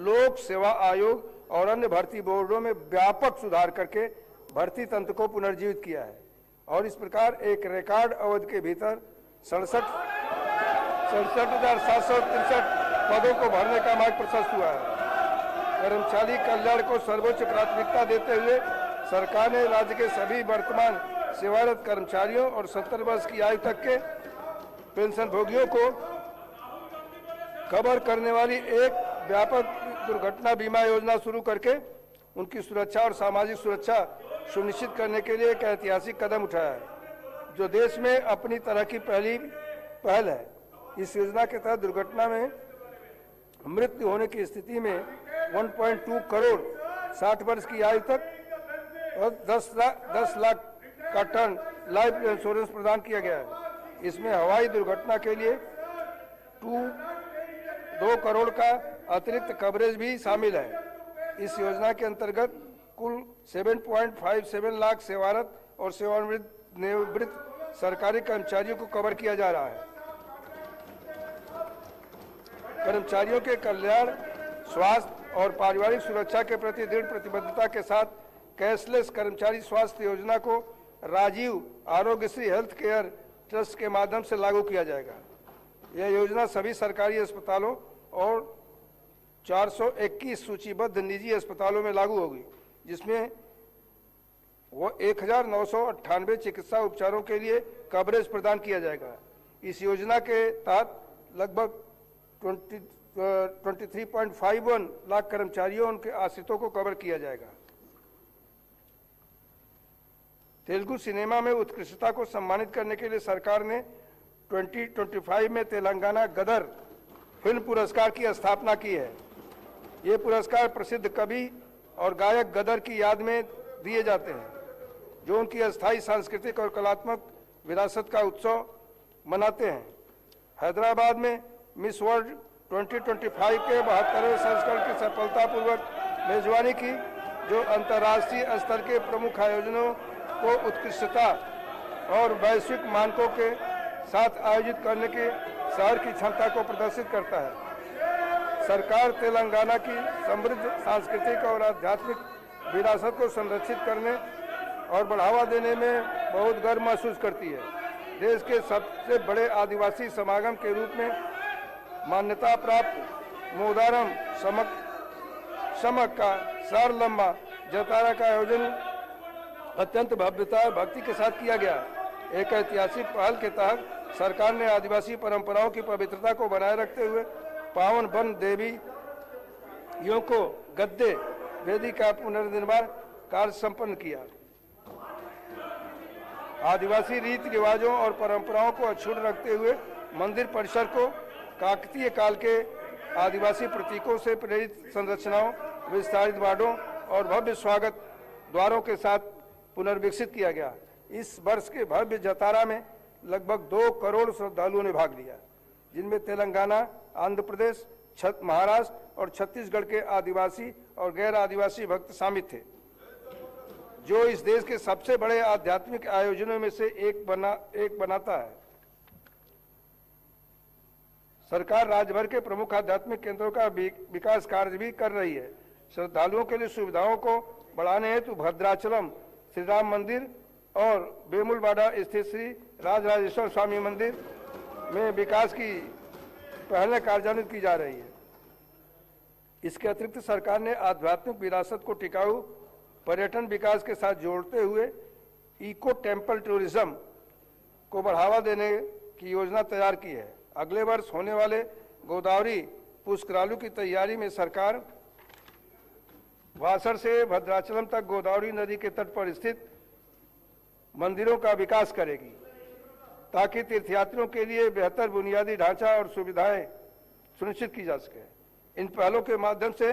लोक सेवा आयोग और अन्य भर्ती बोर्डों में व्यापक सुधार करके भर्ती तंत्र को पुनर्जीवित किया है और इस प्रकार एक रिकॉर्ड अवधि के भीतर 67,763 पदों को भरने का मार्ग प्रशस्त हुआ है। कर्मचारी कल्याण को सर्वोच्च प्राथमिकता देते हुए सरकार ने राज्य के सभी वर्तमान सेवारत कर्मचारियों और 70 वर्ष की आयु तक के पेंशन भोगियों को कवर करने वाली एक व्यापक दुर्घटना बीमा योजना शुरू करके उनकी सुरक्षा और सामाजिक सुरक्षा सुनिश्चित करने के लिए एक ऐतिहासिक कदम उठाया है, जो देश में अपनी तरह की पहल है। इस योजना के तहत दुर्घटना में मृत्यु होने की स्थिति में 1.2 करोड़ 60 वर्ष की आयु तक और 10 लाख का टर्म लाइफ इंश्योरेंस प्रदान किया गया है। इसमें हवाई दुर्घटना के लिए 2 करोड़ का अतिरिक्त कवरेज भी शामिल है। इस योजना के अंतर्गत कुल 7.57 लाख सेवारत और सेवानिवृत्त सरकारी कर्मचारियों को कवर किया जा रहा है। कर्मचारियों के कल्याण, स्वास्थ्य और पारिवारिक सुरक्षा के प्रति दृढ़ प्रतिबद्धता के साथ कैशलेस कर्मचारी स्वास्थ्य योजना को Rajiv Aarogyasri health care trust के माध्यम से लागू किया जाएगा। यह योजना सभी सरकारी अस्पतालों और 421 सूचीबद्ध निजी अस्पतालों में लागू होगी, जिसमें वो 1998 चिकित्सा उपचारों के लिए कवरेज प्रदान किया जाएगा। इस योजना के तहत लगभग 23.51 लाख कर्मचारियों उनके आश्रितों को कवर किया जाएगा। तेलुगु सिनेमा में उत्कृष्टता को सम्मानित करने के लिए सरकार ने 2025 में तेलंगाना गदर फिल्म पुरस्कार की स्थापना की है। ये पुरस्कार प्रसिद्ध कवि और गायक गदर की याद में दिए जाते हैं, जो उनकी अस्थायी सांस्कृतिक और कलात्मक विरासत का उत्सव मनाते हैं। हैदराबाद में मिस वर्ल्ड 2025 के 72वें संस्करण की सफलतापूर्वक मेजबानी की, जो अंतर्राष्ट्रीय स्तर के प्रमुख आयोजनों को उत्कृष्टता और वैश्विक मानकों के साथ आयोजित करने के शहर की क्षमता को प्रदर्शित करता है। सरकार तेलंगाना की समृद्ध सांस्कृतिक और आध्यात्मिक विरासत को संरक्षित करने और बढ़ावा देने में बहुत गर्व महसूस करती है। देश के सबसे बड़े आदिवासी समागम के रूप में मान्यता प्राप्त मोदारम समक का सारलम्मा जतारा का आयोजन अत्यंत भव्यता और भक्ति के साथ किया गया। एक ऐतिहासिक पहल के तहत सरकार ने आदिवासी परंपराओं की पवित्रता को बनाए रखते हुए पावन वन देवियों को गद्दे वेदी का पुनर्निर्माण कार्य संपन्न किया। आदिवासी रीति रिवाजों और परंपराओं को अक्षुण्ण रखते हुए मंदिर परिसर को काकतीय काल के आदिवासी प्रतीकों से प्रेरित संरचनाओं, विस्तारित वार्डों और भव्य स्वागत द्वारों के साथ पुनर्विकसित किया गया। इस वर्ष के भव्य जतारा में लगभग 2 करोड़ श्रद्धालुओं ने भाग लिया, जिनमें तेलंगाना, आंध्र प्रदेश, महाराष्ट्र और छत्तीसगढ़ के आदिवासी और गैर आदिवासी भक्त शामिल थे, जो इस देश के सबसे बड़े आध्यात्मिक आयोजनों में से एक बनाता है। सरकार राज्य भर के प्रमुख आध्यात्मिक केंद्रों का विकास कार्य भी कर रही है। श्रद्धालुओं के लिए सुविधाओं को बढ़ाने हेतु भद्राचलम श्री राम मंदिर और वेमुलवाड़ा स्थित श्री राजराजेश्वर स्वामी मंदिर में विकास की पहले कार्यान्वित की जा रही है। इसके अतिरिक्त सरकार ने आध्यात्मिक विरासत को टिकाऊ पर्यटन विकास के साथ जोड़ते हुए इको टेम्पल टूरिज्म को बढ़ावा देने की योजना तैयार की है। अगले वर्ष होने वाले गोदावरी पुष्करालु की तैयारी में सरकार वासड़ से भद्राचलम तक गोदावरी नदी के तट पर स्थित मंदिरों का विकास करेगी, ताकि तीर्थयात्रियों के लिए बेहतर बुनियादी ढांचा और सुविधाएं सुनिश्चित की जा सके। इन पहलों के माध्यम से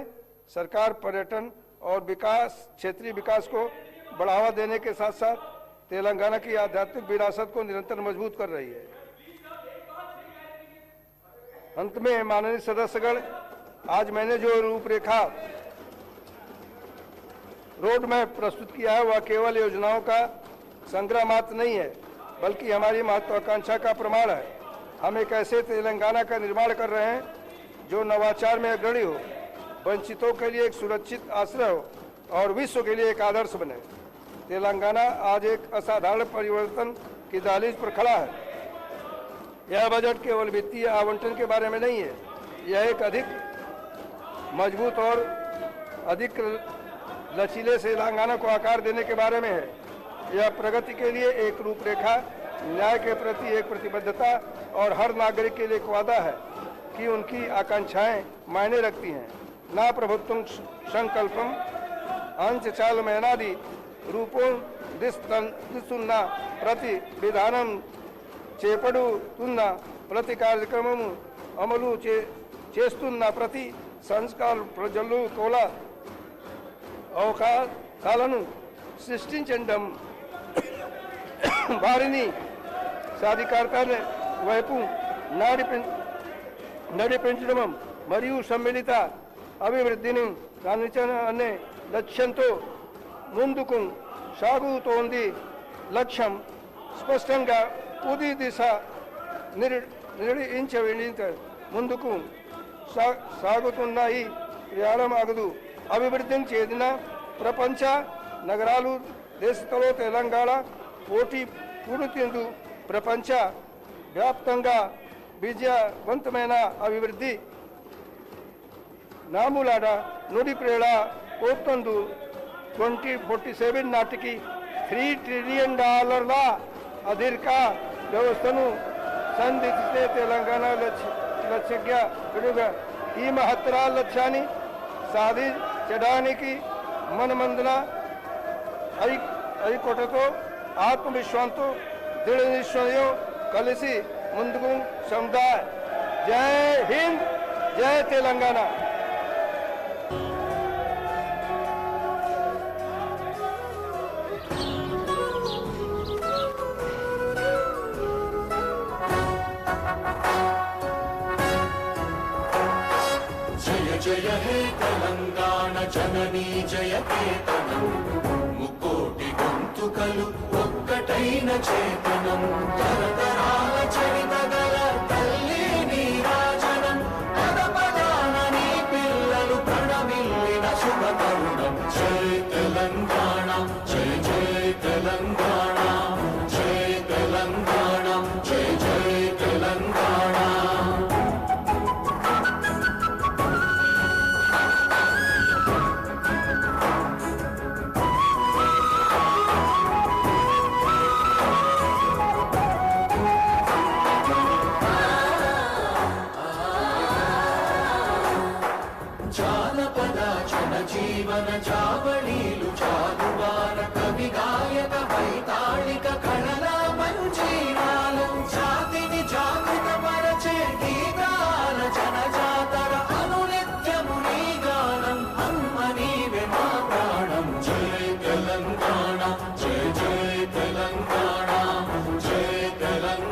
सरकार पर्यटन और क्षेत्रीय विकास को बढ़ावा देने के साथ साथ तेलंगाना की आध्यात्मिक विरासत को निरंतर मजबूत कर रही है। अंत में माननीय सदस्यगण, आज मैंने जो रूपरेखा रोड मैप प्रस्तुत किया है वह केवल योजनाओं का संग्रह मात्र नहीं है, बल्कि हमारी महत्वाकांक्षा का प्रमाण है। हम एक ऐसे तेलंगाना का निर्माण कर रहे हैं जो नवाचार में अग्रणी हो, वंचितों के लिए एक सुरक्षित आश्रय हो और विश्व के लिए एक आदर्श बने। तेलंगाना आज एक असाधारण परिवर्तन की दहलीज पर खड़ा है। यह बजट केवल वित्तीय आवंटन के बारे में नहीं है, यह एक अधिक मजबूत और अधिक लचीले तेलंगाना को आकार देने के बारे में है। यह प्रगति के लिए एक रूपरेखा, न्याय के प्रति एक प्रतिबद्धता और हर नागरिक के लिए एक वादा है कि उनकी आकांक्षाएं मायने रखती हैं। ना प्रभुत्वं संकल्पम अंशचालमयनादि रूपों दिस्तुन्ना प्रति विधानम చేపడుతున్న ప్రతి కార్యక్రమం అమలు చేస్తున్న ప్రతి సంస్కార ప్రజలు కూడా అవకాశాలను సృష్టించడం, వారిని సాధికారత వైపు నడిపించడం మరియు సమ్మిళిత అభివృద్ధిని సాధించడం అనే లక్ష్యంతో ముందుకు సాగుతోంది. లక్ష్యం స్పష్టంగా ఉది దిశ నిర్ణయించ ముందుకు సాగుతున్న ఈ ప్రయాణం ఆగదు. అభివృద్ధి చెందిన ప్రపంచ నగరాలు దేశంలో తెలంగాణ పోటీ పడుతూ ప్రపంచ వ్యాప్తంగా విజయవంతమైన అభివృద్ధి నాములాడ నుడిప్రేళ పోతుందు 2047 నాటికి $3 ట్రిలియన్ అధిక వ్యవస్థను సంధిస్తే తెలంగాణ లక్ష్యంగా ఈ మహత్తర లక్ష్యాన్ని సాధించడానికి మనమందర ఐక్యతతో ఆత్మవిశ్వాసంతో దృఢ నిశ్చయం కలిసి ముందుకు సాగుదాం. జై హింద్, జై తెలంగాణ. जय हे तेलंगाण जननी जयकेतనం ముకోటి గొంతుకలు ఒక్కటైన చేతనం తరతరాల చరితగల తల్లి నీరాజనం పద పదాన నీ పిల్లలు ప్రణమిల్లిన శుభ తరుణం. జై తెలంగాణ, జై జై తెలంగాణ, జై తెలంగాణ, జై జై తెలంగాణ. జీవన చావళీలు చాలువార కవి గాయక వైతాళిక కళల మంజీరాలు జాతిని జాగృత పరచే గీతాల జనజాతర అనునిత్యము నీ గానం అమ్మ నీవే మా ప్రాణం. జై తెలంగాణ, జై జై తెలంగాణ, జై తెలంగాణ.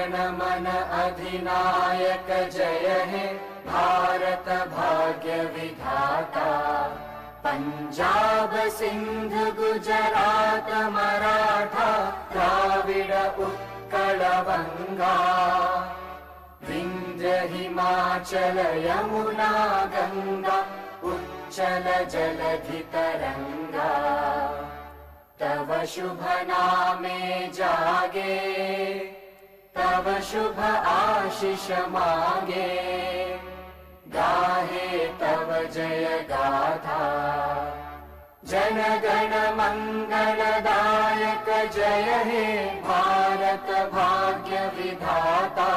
गण मन अधिनायक जय हे भारत भाग्य विधाता। पंजाब सिंध गुजरात मराठा द्राविड उत्कल बंगा। विंध्य हिमाचल यमुना गंगा उच्चल जलधि तरंगा। तव शुभ नामे जागे तव शुभ आशीष मागे। गाहे तव जय गाथा जन गण मंगलदायक जय हे भारत भाग्य विधाता।